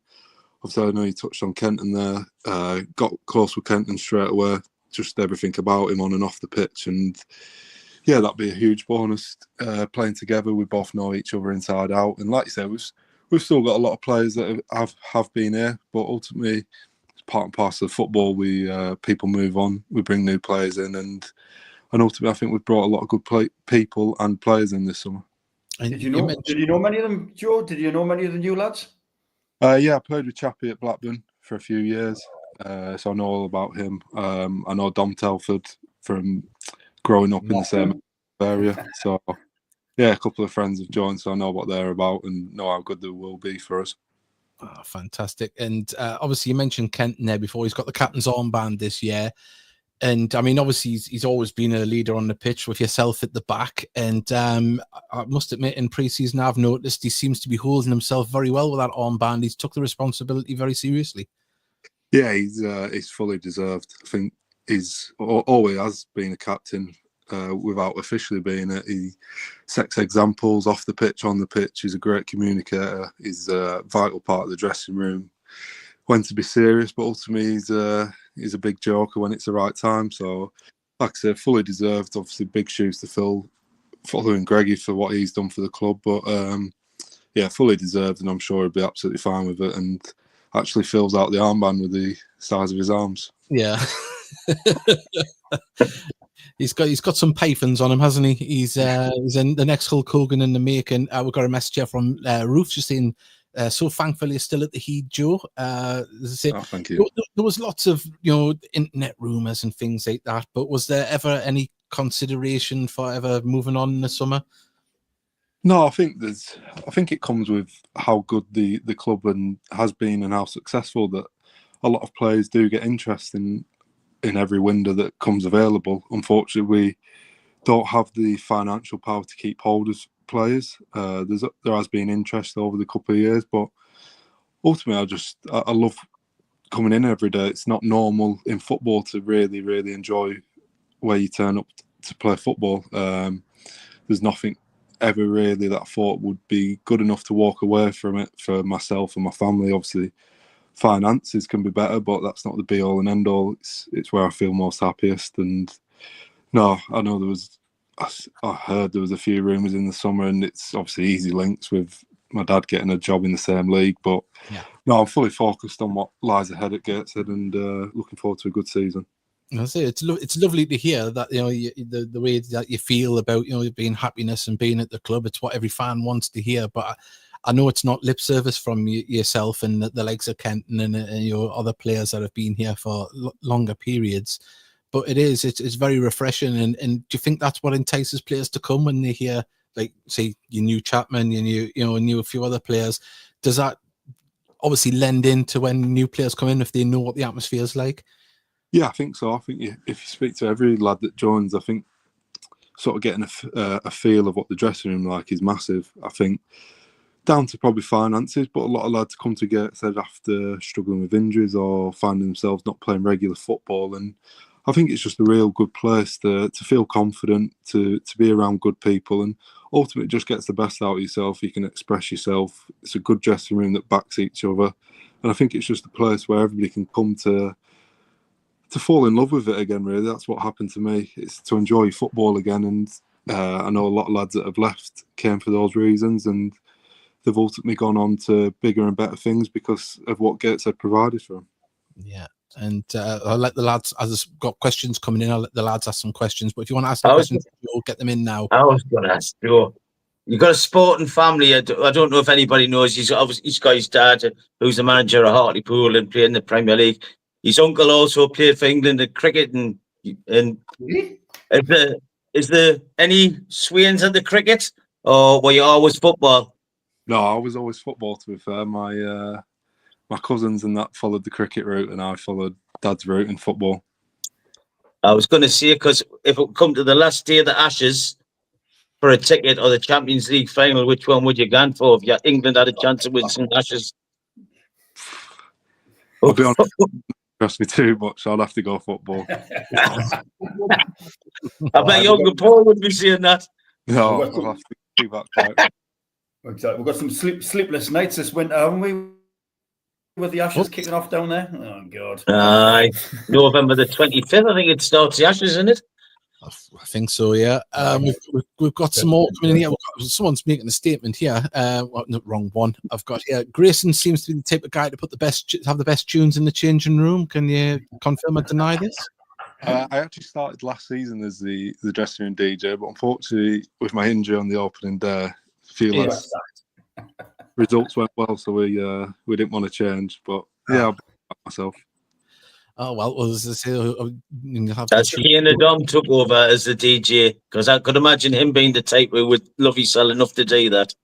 Obviously, I know you touched on Kenton there. Got close with Kenton straight away. Just everything about him on and off the pitch, and yeah, that'd be a huge bonus. Playing together, we both know each other inside out, and like you said, we've still got a lot of players that have been here, but ultimately, it's part and parcel of football. People move on, we bring new players in, and ultimately, I think we've brought a lot of good people and players in this summer. Did you know many of them, Joe? Did you know many of the new lads? Yeah, I played with Chappie at Blackburn for a few years, so I know all about him. I know Dom Telford from growing up in the same area. So, yeah, a couple of friends have joined, so I know what they're about and know how good they will be for us. Oh, fantastic. And obviously, you mentioned Kenton there before. He's got the captain's armband this year. And I mean, obviously, he's always been a leader on the pitch with yourself at the back. And I must admit, in pre-season, I've noticed he seems to be holding himself very well with that armband. He's took the responsibility very seriously. Yeah, he's fully deserved. I think he's always has been a captain without officially being it. He sets examples off the pitch, on the pitch. He's a great communicator. He's a vital part of the dressing room. When to be serious, but ultimately he's a big joker when it's the right time. So, like I said, fully deserved. Obviously, big shoes to fill, following Greggy for what he's done for the club. But yeah, fully deserved, and I'm sure he'll be absolutely fine with it. And actually fills out the armband with the size of his arms. Yeah. He's got some pythons on him, hasn't he? He's in the next Hulk Hogan in the making. We've got a message here from Ruth just saying, so thankfully you're still at the Heat, Joe. Thank you. There was lots of internet rumours and things like that, but was there ever any consideration for ever moving on in the summer? No, I think it comes with how good the club has been and how successful that a lot of players do get interest in every window that comes available. Unfortunately, we don't have the financial power to keep hold of players. There has been interest over the couple of years, but ultimately, I love coming in every day. It's not normal in football to really, really enjoy where you turn up to play football. There's nothing ever really that I thought would be good enough to walk away from it for myself and my family. Obviously, finances can be better, but that's not the be all and end all. It's where I feel most happiest. And no, I know I heard there was a few rumours in the summer, and it's obviously easy links with my dad getting a job in the same league. But yeah, no, I'm fully focused on what lies ahead at Gateshead, and looking forward to a good season. I say it's lovely to hear that the way that you feel about being happiness and being at the club. It's what every fan wants to hear. But I know it's not lip service from yourself and the likes of Kenton and other players that have been here for longer periods. But it's very refreshing. And do you think that's what entices players to come when they hear, like, say, you knew Chapman, you knew a few other players? Does that obviously lend into when new players come in if they know what the atmosphere is like? Yeah, I think so. I think if you speak to every lad that joins, I think sort of getting a feel of what the dressing room like is massive. I think down to probably finances, but a lot of lads come to Gateshead after struggling with injuries or finding themselves not playing regular football, and I think it's just a real good place to feel confident, to be around good people, and ultimately it just gets the best out of yourself. You can express yourself. It's a good dressing room that backs each other, and I think it's just a place where everybody can come to fall in love with it again. Really, that's what happened to me. It's to enjoy football again, and I know a lot of lads that have left came for those reasons, and they've ultimately gone on to bigger and better things because of what Gateshead provided for them. Yeah, and I'll let the lads, as I've got questions coming in, I'll let the lads ask some questions. But if you want to ask questions, you'll get them in now. I was going to ask you. You've got a sporting family. I don't know if anybody knows. He's got his dad, who's the manager of Hartlepool and played in the Premier League. His uncle also played for England at cricket. And is there any swings at the cricket, or were you always football? No, I was always football. To be fair, my cousins and that followed the cricket route, and I followed Dad's route in football. I was going to say, because if it come to the last day of the Ashes for a ticket or the Champions League final, which one would you go for if England had a chance to win some Ashes? I'll be honest, it interests me too much. I'll have to go football. I bet Young Paul would be saying that. No, I'll have to do that right. Exactly. We've got some sleepless nights this winter, haven't we? With the Ashes kicking off down there. Oh, God. November the 25th, I think it starts the Ashes, isn't it? I think so, yeah. We've got some more coming in here. Someone's making a statement here. No, wrong one. I've got here. Grayson seems to be the type of guy to have the best tunes in the changing room. Can you confirm or deny this? I actually started last season as the dressing room DJ, but unfortunately, with my injury on the opening day, results went well, so we didn't want to change. But yeah, I'll back myself. Oh well, as I say, that's Ian Adam took over as the DJ, because I could imagine him being the type who would love his cell enough to do that.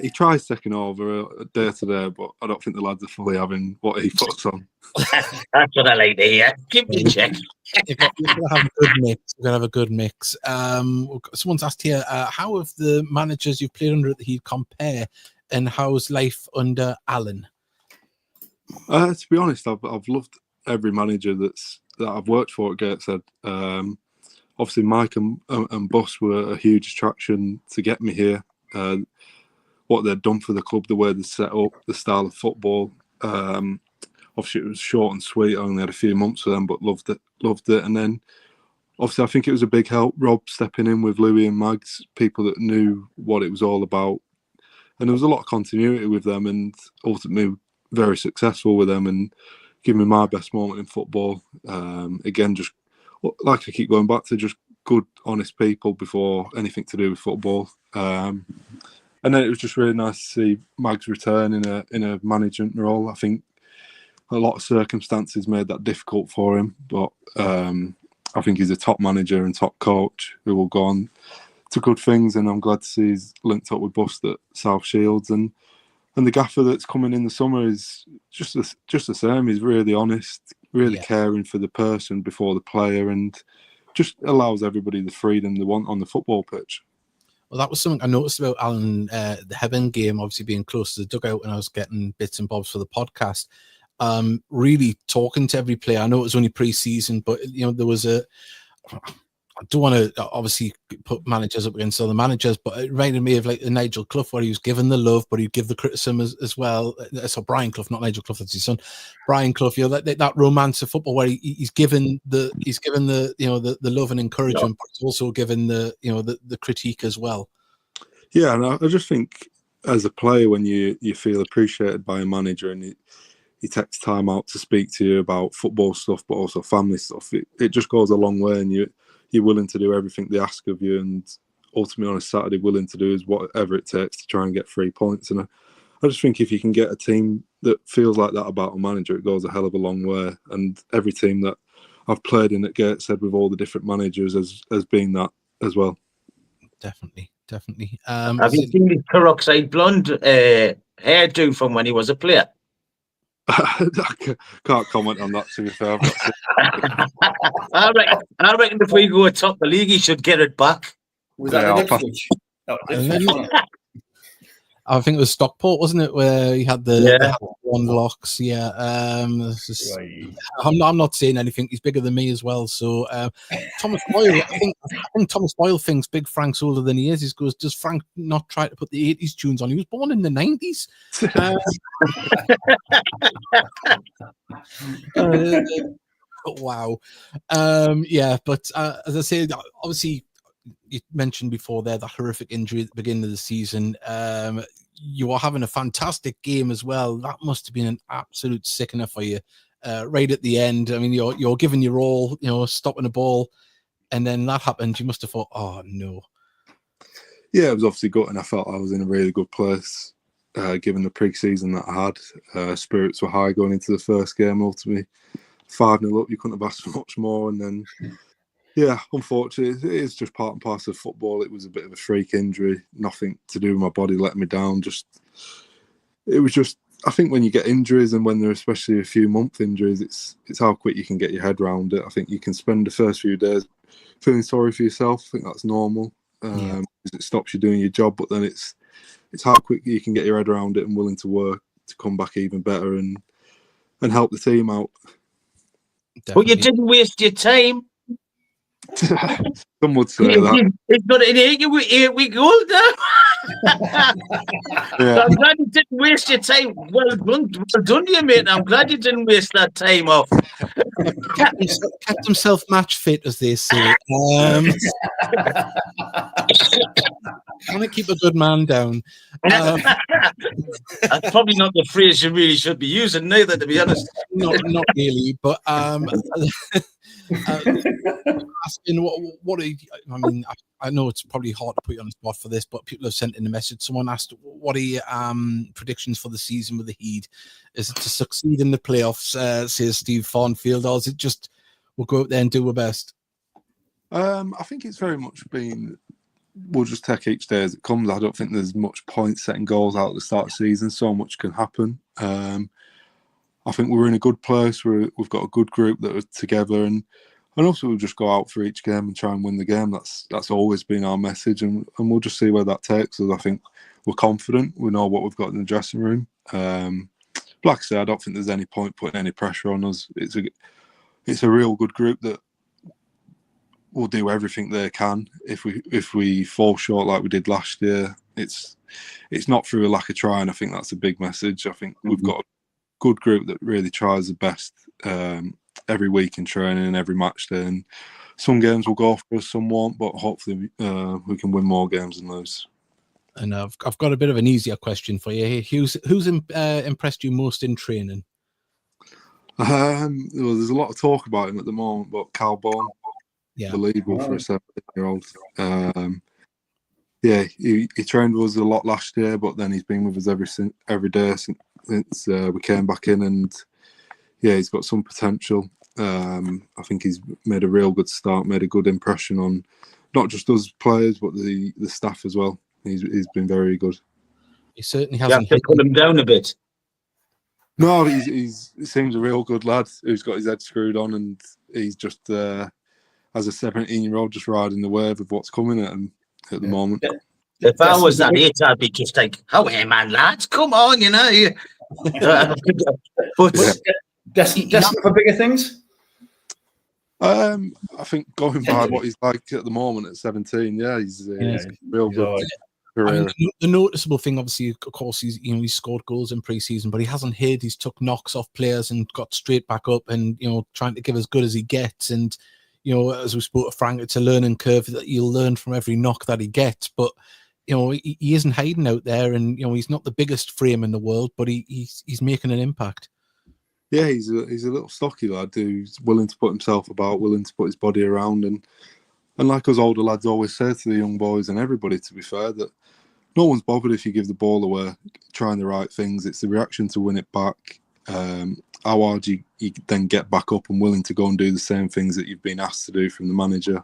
He tries taking over day to day, but I don't think the lads are fully having what he puts on. That's what I like to hear. Give me a check. You're gonna have a good mix. We're gonna have a good mix. Someone's asked here, how have the managers you've played under he compare, and how's life under Alan? To be honest, I've loved every manager that I've worked for at Gateshead. Obviously, Mike and Bus were a huge attraction to get me here. What they'd done for the club, the way they set up, the style of football. Obviously, it was short and sweet. I only had a few months with them, but loved it. And then, obviously, I think it was a big help, Rob stepping in with Louis and Mags, people that knew what it was all about. And there was a lot of continuity with them, and ultimately very successful with them, and giving me my best moment in football. Again, just like I keep going back to, just good, honest people before anything to do with football. And then it was just really nice to see Mags return in a management role. I think a lot of circumstances made that difficult for him, but I think he's a top manager and top coach who will go on to good things. And I'm glad to see he's linked up with Bust at South Shields, and the gaffer that's coming in the summer is just the same. He's really honest, really caring for the person before the player, and just allows everybody the freedom they want on the football pitch. Well, that was something I noticed about Alan, the Heaven game, obviously being close to the dugout, and I was getting bits and bobs for the podcast. Really talking to every player. I know it was only pre-season, but there was I don't want to obviously put managers up against other managers, but it reminded me of like the Nigel Clough, where he was given the love, but he'd give the criticism as well. So Brian Clough, not Nigel Clough, that's his son. Brian Clough, that romance of football where he's given the love and encouragement, but he's also given the critique as well. Yeah, and I just think as a player, when you feel appreciated by a manager and he takes time out to speak to you about football stuff, but also family stuff, it just goes a long way, and you're willing to do everything they ask of you, and ultimately on a Saturday willing to do is whatever it takes to try and get 3 points. And I just think if you can get a team that feels like that about a manager, it goes a hell of a long way. And every team that I've played in at Gateshead with all the different managers has been that as well. Definitely. Have you seen the peroxide blonde hairdo from when he was a player? I can't comment on that, to be fair. I reckon if we go atop the league, he should get it back. Was that the Ipswich? I think it was Stockport, wasn't it, where he had the one locks? Yeah. I'm not saying anything. He's bigger than me as well. So Thomas Boyle, I think Thomas Boyle thinks Big Frank's older than he is. He goes, does Frank not try to put the 80s tunes on? He was born in the 90s. Wow. Yeah, but as I say, obviously, you mentioned before there that horrific injury at the beginning of the season. You are having a fantastic game as well. That must have been an absolute sickener for you right at the end. I mean, you're giving your all, stopping the ball, and then that happened. You must have thought, oh no. Yeah, it was obviously good, and I felt I was in a really good place given the pre-season that I had. Spirits were high going into the first game. Ultimately, 5-0 up, you couldn't have asked for much more, and then. Yeah, unfortunately, it is just part and parcel of football. It was a bit of a freak injury, nothing to do with my body letting me down. I think when you get injuries, and when they're especially a few month injuries, it's how quick you can get your head around it. I think you can spend the first few days feeling sorry for yourself. I think that's normal because it stops you doing your job. But then it's how quick you can get your head around it and willing to work to come back even better and help the team out. Definitely. But you didn't waste your time. Some would say that. It's got an 8-week old now. I'm glad you didn't waste your time. Well done to you, mate. I'm glad you didn't waste that time off. Kept himself match fit, as they say. Trying to keep a good man down. That's probably not the phrase you really should be using, neither, to be honest. Not really, but asking what are you, I mean, I know it's probably hard to put you on the spot for this, but people have sent in a message. Someone asked, what are your predictions for the season with the Heat? Is it to succeed in the playoffs, says Steve Farnfield, or is it just we'll go out there and do our best? I think it's very much been we'll just take each day as it comes. I don't think there's much point setting goals out at the start of the season. So much can happen. I think we're in a good place. We've got a good group that are together, and also we'll just go out for each game and try and win the game. That's always been our message, and we'll just see where that takes us. I think we're confident. We know what we've got in the dressing room. Like I say, I don't think there's any point putting any pressure on us. It's a real good group that will do everything they can. If we fall short like we did last year, it's not through a lack of trying. I think that's a big message. I think we've got a good group that really tries the best every week in training and every match day. And some games will go for us, some won't, but hopefully we can win more games than those. And I've got a bit of an easier question for you. Who's impressed you most in training? Well, there's a lot of talk about him at the moment, but Cal Bone, unbelievable for a 17-year-old. He trained with us a lot last year, but then he's been with us every day since we came back in, and he's got some potential. I think he's made a real good start, made a good impression on not just us players, but the staff as well. He's been very good. He certainly hasn't. You have to put him down a bit. No, he seems a real good lad who's got his head screwed on, and he's just as a 17-year-old just riding the wave of what's coming at him at the moment. If I was that age, I'd be just like, "Oh, hey man, lads, come on, you know." But desperate for bigger things. I think going by what he's like at the moment at 17, he's real good. I mean, the noticeable thing, obviously, of course, he's scored goals in pre-season, but he hasn't hid. He's took knocks off players and got straight back up, and trying to give as good as he gets. And as we spoke to Frank, it's a learning curve that you'll learn from every knock that he gets. But he isn't hiding out there, and he's not the biggest frame in the world, but he's making an impact. Yeah, he's a little stocky lad who's willing to put himself about, willing to put his body around, and like us older lads always say to the young boys and everybody, to be fair, that no one's bothered if you give the ball away, trying the right things. It's the reaction to win it back. How hard you then get back up and willing to go and do the same things that you've been asked to do from the manager.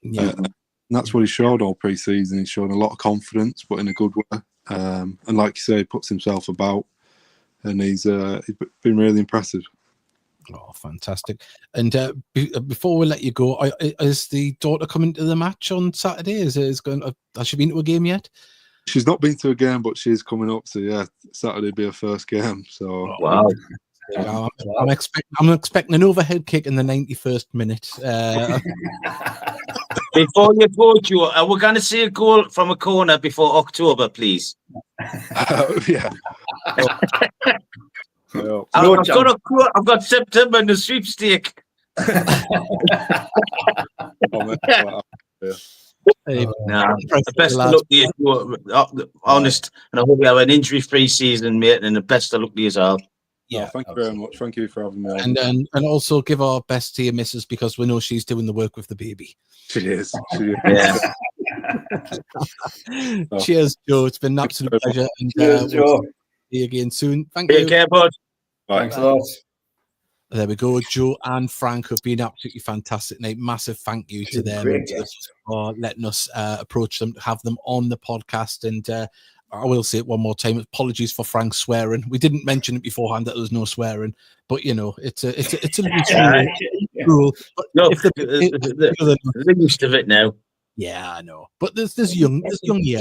Yeah. And that's what he showed all pre-season. He showed a lot of confidence, but in a good way. And like you say, he puts himself about. and he's been really impressive. Oh, fantastic! And before we let you go, is the daughter coming to the match on Saturday? Has she been to a game yet? She's not been to a game, but she's coming up. So yeah, Saturday be her first game. So wow. I'm expecting an overhead kick in the 91st minute. Before you go, Joe, we're going to see a goal from a corner before October, please. Yeah. I've got September in the sweepstake. The best of luck to you, honest, and I hope you have an injury-free season, mate, and the best of luck to you as well. Yeah, thank you very much. Thank you for having me on. And also give our best to your missus, because we know she's doing the work with the baby. She is. Yeah. Cheers, Joe. It's been an absolute pleasure. And Cheers, Joe. See you again soon. Thank you. Take care, bud. Thanks a lot. There we go. Joe and Frank have been absolutely fantastic, mate. Massive thank you to them for letting us approach them, have them on the podcast. And I will say it one more time. Apologies for Frank swearing. We didn't mention it beforehand that there was no swearing, but you know, it's a rule. But no, they're used to it now. Yeah, I know. But there's young years.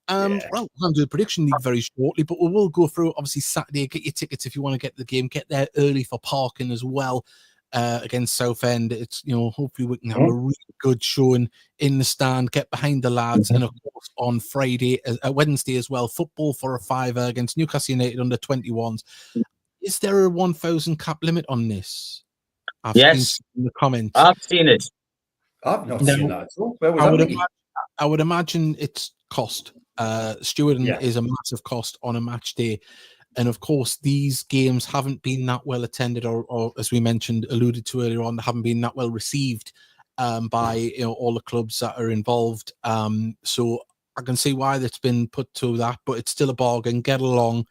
Well, we're going to do the prediction league very shortly, but we will go through obviously Saturday. Get your tickets if you want to get to the game. Get there early for parking as well. Against Southend, it's, you know, hopefully we can have a really good showing in the stand. Get behind the lads, and of course on Wednesday as well, football for a £5 against Newcastle United under 21s. Is there a 1,000 cap limit on this? Yes, in the comments. I've seen it. I've not seen that at all. Where was I would imagine it's cost. Stewarding is a massive cost on a match day. And of course, these games haven't been that well attended, or as we mentioned, alluded to earlier on, haven't been that well received by all the clubs that are involved. So I can see why that's been put to that, but it's still a bargain. Get along,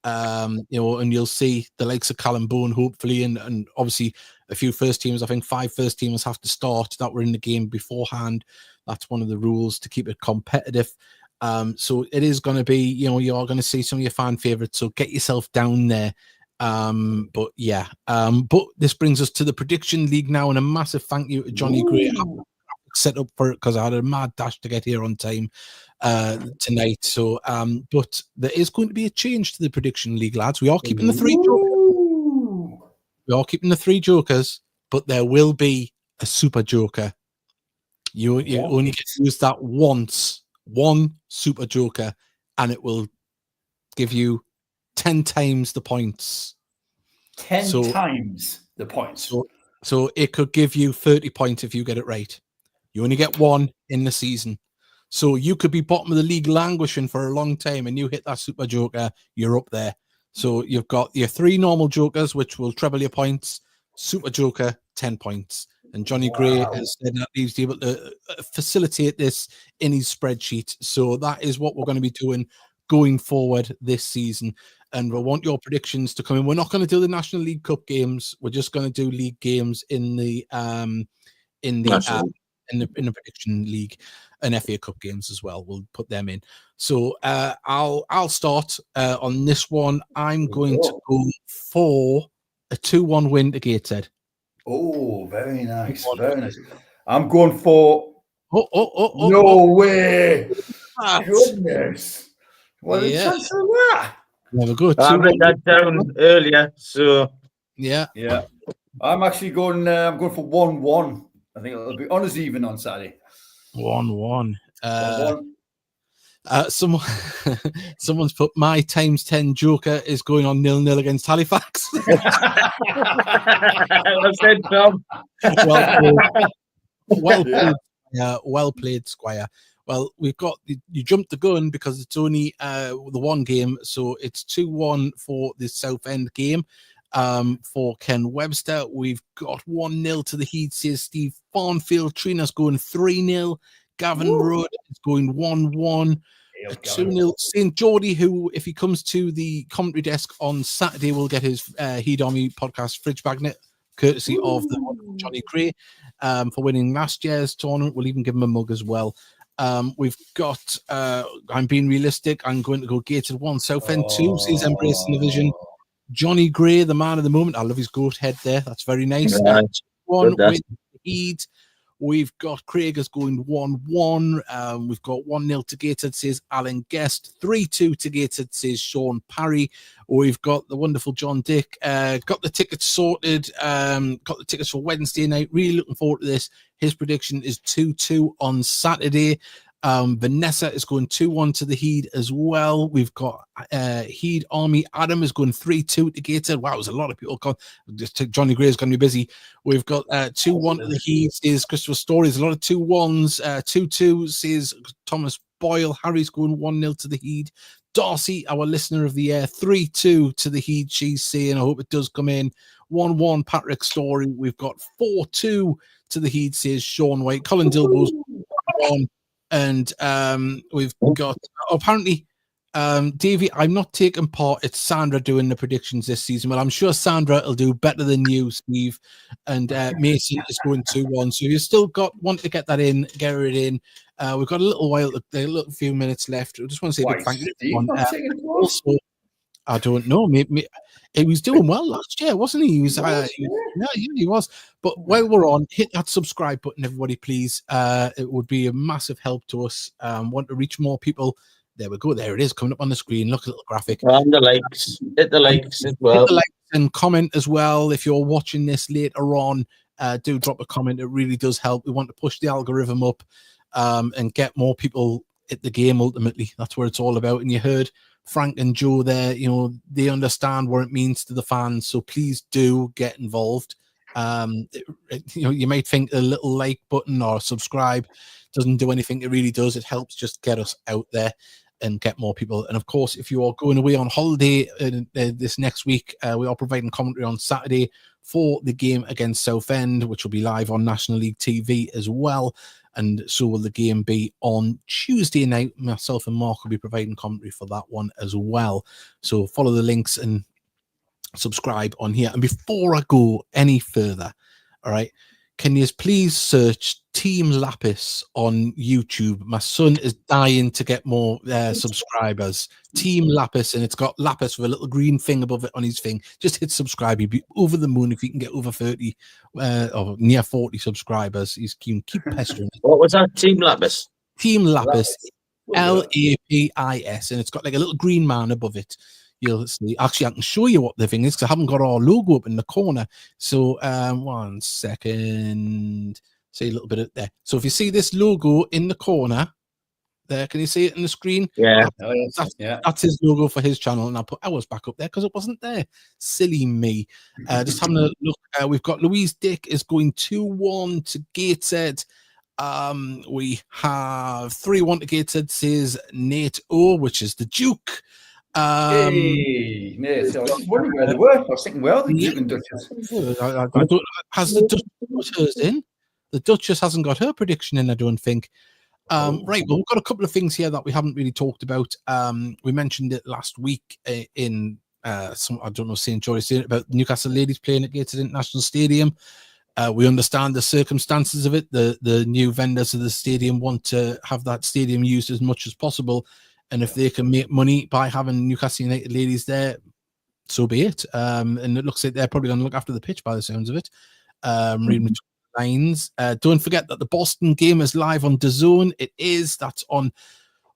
and you'll see the likes of Callum Bowen, hopefully, and obviously a few first teamers. I think 5 first teamers have to start that were in the game beforehand. That's one of the rules to keep it competitive. So it is going to be, you're going to see some of your fan favorites. So get yourself down there. But this brings us to the prediction league now, and a massive thank you to Johnny Gray. Set up for it because I had a mad dash to get here on time tonight. So, but there is going to be a change to the prediction league, lads. We are keeping the 3 jokers. We are keeping the 3 jokers, but there will be a super joker. You only get to use that once. 1 super joker, and it will give you 10 times the points. 10 times the points. So it could give you 30 points if you get it right. You only get 1 in the season. So you could be bottom of the league languishing for a long time, and you hit that super joker, you're up there. So you've got your 3 normal jokers, which will treble your points. Super joker, 10 points. And Johnny Gray has said that he's able to facilitate this in his spreadsheet. So that is what we're going to be doing going forward this season. And we want your predictions to come in. We're not going to do the National League Cup games. We're just going to do league games in the prediction league, and FA Cup games as well. We'll put them in. So I'll start on this one. I'm going to go for a 2-1 win to Gateshead. Oh, very nice. Very nice. I'm going for... No way. Goodness. What a chance of that. Have a good. I read that down earlier, so... Yeah. I'm actually going... I'm going for 1-1. I think it'll be on as even on Saturday. 1-1. Someone's put my times 10 joker is going on 0-0 against Halifax. Well said, Tom. Well played, Squire. Well, we've got you jumped the gun because it's only the 1 game, so it's 2-1 for the Southend game. For Ken Webster, we've got 1-0 to the Heat, says Steve Farnfield. Trina's going 3-0. Gavin Rudd is going 1-1. 2-0. St. Geordie, who, if he comes to the commentary desk on Saturday, will get his Heat Army podcast fridge magnet, courtesy of the Johnny Gray, for winning last year's tournament. We'll even give him a mug as well. We've got, I'm being realistic, I'm going to go Gateshead 1, Southend 2, sees Embracing the Vision. Johnny Gray, the man of the moment. I love his goat head there. That's very nice. Right. One Good, with Heed. We've got Craigers going 1-1. We've got 1-0 to Gateshead, says Alan Guest. 3-2 to Gateshead, says Sean Parry. We've got the wonderful John Dick. Got the tickets sorted. Got the tickets for Wednesday night. Really looking forward to this. His prediction is 2-2 on Saturday. Vanessa is going 2-1 to the Heed as well. We've got Heed Army. Adam is going 3-2 to Gateshead. Wow, there's a lot of people. Johnny Gray is going to be busy. We've got 2-1 to the Heed, says Christopher Story. There's a lot of 2-1s. 2-2 says Thomas Boyle. Harry's going 1-0 to the Heed. Darcy, our listener of the year, 3-2 to the Heed. She's saying, I hope it does come in. 1-1 Patrick Story. We've got 4-2 to the Heed, says Sean White. Colin Dilbo's 1. And we've got apparently Davey, I'm not taking part. It's Sandra doing the predictions this season. Well, I'm sure Sandra will do better than you, Steve. And Mason is going 2-1. So you still want to get that in, get it in. We've got a little while, a little few minutes left. I just want to say a big thank you. Also, I don't know. Maybe he was doing well last year, wasn't he? He was. He was. But while we're on, hit that subscribe button, everybody, please. It would be a massive help to us. Want to reach more people. There we go. There it is, coming up on the screen. Look at the little graphic. And the likes. Hit the likes as well. Hit the likes and comment as well. If you're watching this later on, do drop a comment. It really does help. We want to push the algorithm up and get more people at the game. Ultimately, that's what it's all about. And you heard Frank and Joe there, they understand what it means to the fans. So please do get involved. You might think a little like button or subscribe doesn't do anything. It really does. It helps just get us out there and get more people. And of course, if you are going away on holiday this next week, we are providing commentary on Saturday for the game against Southend, which will be live on National League TV as well. And so will the game be on Tuesday night. Myself and Mark will be providing commentary for that one as well. So follow the links and subscribe on here. And before I go any further, all right, can you please search Team Lapis on YouTube? My son is dying to get more subscribers. Team Lapis, and it's got Lapis with a little green thing above it on his thing. Just hit subscribe. He'd be over the moon if you can get over 30 or near 40 subscribers. He's keep pestering. What was that? Team Lapis? Team Lapis. Lapis, and it's got like a little green man above it. You'll see. Actually, I can show you what the thing is because I haven't got our logo up in the corner. So, 1 second. See a little bit of there. So, if you see this logo in the corner, there, can you see it in the screen? Yeah. That's his logo for his channel, and I'll put ours back up there because it wasn't there. Silly me. Just having a look. We've got Louise Dick is going 2-1 to Gateshead. We have 3-1 to Gateshead, says Nate O, which is the Duke. Hey, Nate, I was just wondering where they were. I was thinking, well, the Duke and Duchess. Has the Duchess got hers in? The Duchess hasn't got her prediction in, I don't think. Right, well, we've got a couple of things here that we haven't really talked about. We mentioned it last week in some, I don't know, St. George saying about Newcastle ladies playing at Gateshead International Stadium. We understand the circumstances of it. The new vendors of the stadium want to have that stadium used as much as possible. And if they can make money by having Newcastle United ladies there, so be it. And it looks like they're probably going to look after the pitch by the sounds of it. Reading between the lines. Don't forget that the Boston game is live on DAZN. It is. That's on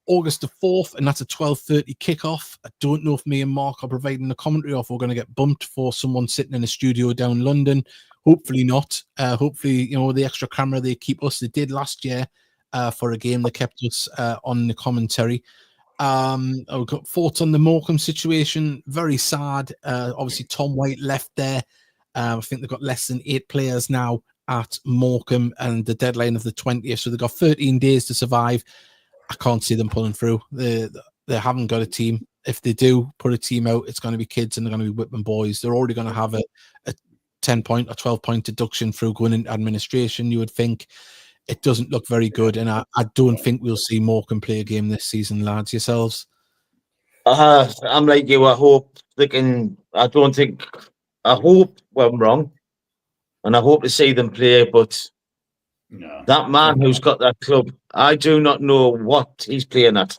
August the 4th, and that's a 12:30 kickoff. I don't know if me and Mark are providing the commentary or if we're going to get bumped for someone sitting in a studio down London. Hopefully not. Hopefully, the extra camera they keep us. They did last year for a game. They kept us on the commentary. I've got thoughts on the Morecambe situation. Very sad. Obviously, Tom White left there. I think they've got less than 8 players now at Morecambe, and the deadline of the 20th. So they've got 13 days to survive. I can't see them pulling through. They haven't got a team. If they do put a team out, it's going to be kids and they're going to be whipping boys. They're already going to have a 10-point or 12-point deduction through going into administration, you would think. It doesn't look very good, and I don't think we'll see Morecambe play a game this season, lads. Yourselves? I'm like you. I hope they can. I hope I'm wrong, and I hope to see them play. But No. That man who's got that club, I do not know what he's playing at.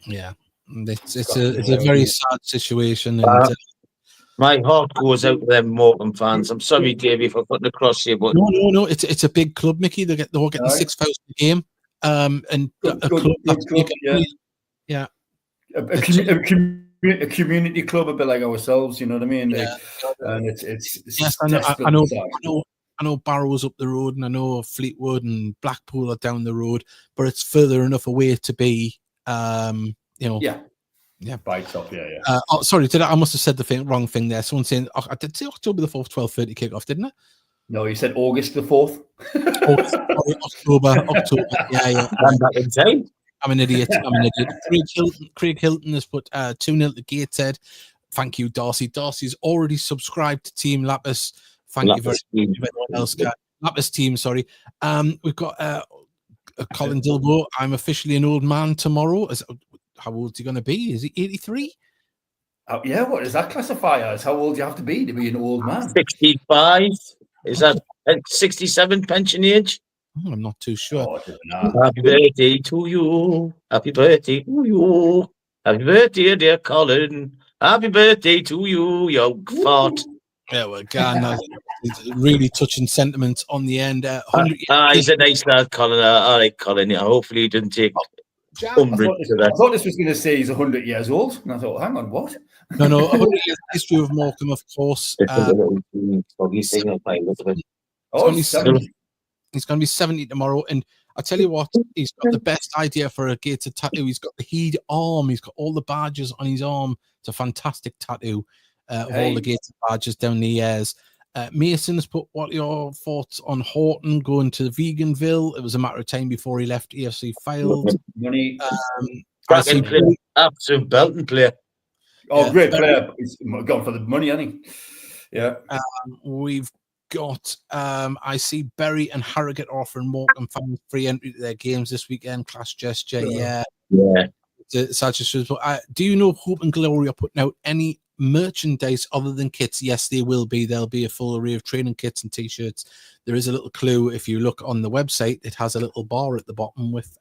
Yeah, it's a very sad situation, and my heart goes out to them Morecambe fans. I'm sorry, Davey, for putting across here, but no, it's a big club, Mickey. They're getting 6,000 a game, and Good a club that's club, yeah. A community club, a bit like ourselves, you know what I mean? Yeah. And it's yes, I know Barrow's up the road, and I know Fleetwood and Blackpool are down the road, but it's further enough away to be, by top, yeah. Sorry, I must have said the wrong thing there. Someone saying I did say October the 4th, 12:30 kickoff, didn't I? No, you said August the 4th. October. Yeah. I'm back in time. I'm an idiot. Craig Hilton has put 2-0 to Gateshead. Thank you, Darcy. Darcy's already subscribed to Team Lapis. Thank you very much. Lapis team, sorry. We've got Colin Dilbo. I'm officially an old man tomorrow. How old is he going to be? Is he 83? Yeah, what does that classify as? How old do you have to be an old man? 65. Is that 67 pension age? I'm not too sure. Happy birthday to you. Happy birthday to you. Happy birthday, dear Colin. Happy birthday to you, you fart. Yeah, well, again, really touching sentiments on the end. He's a nice lad, Colin. I like Colin. Yeah, hopefully he didn't take umbrage to that. I thought this was going to say he's 100 years old. And I thought, hang on, what? No, 100 years history of Morecambe, of course. He's going to be 70 tomorrow. And I tell you what, he's got the best idea for a Gated tattoo. He's got the Heed arm. He's got all the badges on his arm. It's a fantastic tattoo of all the Gated badges down the years. Mason has put, what are your thoughts on Horton going to Veganville? It was a matter of time before he left EFC Failed. Money. Absolute belting player. Oh, great player. He's gone for the money, hasn't he? Yeah. We've got I see Bury and Harrogate offering Morecambe fans free entry to their games this weekend. Class gesture. Yeah. But do you know Hope and Glory are putting out any merchandise other than kits? Yes, they will be. There'll be a full array of training kits and t-shirts. There is a little clue if you look on the website. It has a little bar at the bottom with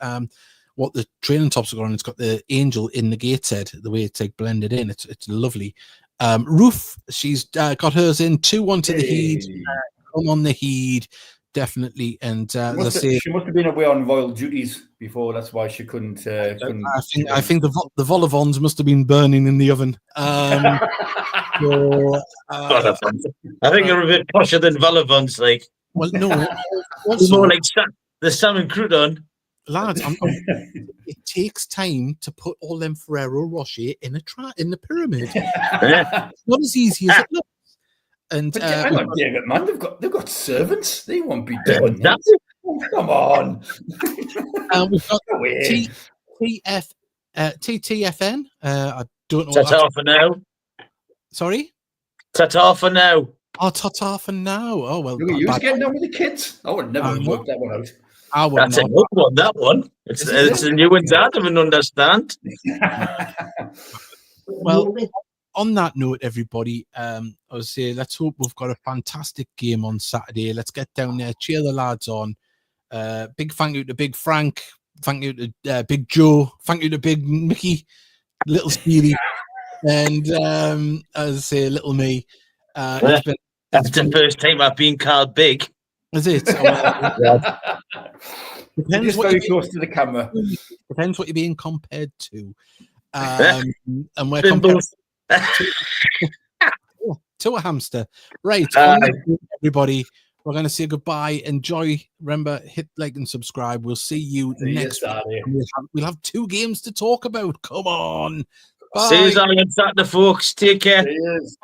what the training tops are on. It's got the angel in the Gateshead, the way it's like blended in. It's lovely. Ruth, she's got hers in 2-1 to the Heed. Come on the Heed, definitely. And she must have been away on royal duties before. That's why she couldn't. I think the vol-au-vents must have been burning in the oven. I think they're a bit posher than vol-au-vents, like. Well, no, also, more like the salmon crouton. Lads, it takes time to put all them Ferrero Rocher in the pyramid. It's not as easy as it looks. And hang on, David, man, they've got servants. They won't be doing that. Come on. We've got TTFN. I don't know. Ta-ta for now. Sorry. Ta-ta for now. Oh, ta-ta for now. Oh well. You was getting on with the kids. I would never have worked that one out. That's a good one, that one. It's a new one I don't understand. Well, on that note, everybody, I would say let's hope we've got a fantastic game on Saturday. Let's get down there, cheer the lads on. Big thank you to Big Frank. Thank you to Big Joe. Thank you to Big Mickey, Little Steely, and as I say, Little me. That's the first time I've been called big. Is it? Depends what very close to the camera. Depends what you're being compared to. And we're compared to a hamster. Right. Everybody, we're going to say goodbye. Enjoy. Remember, hit like and subscribe. We'll see you next week. We'll have 2 games to talk about. Come on. Bye. See you on Saturday, folks. Take care. Cheers.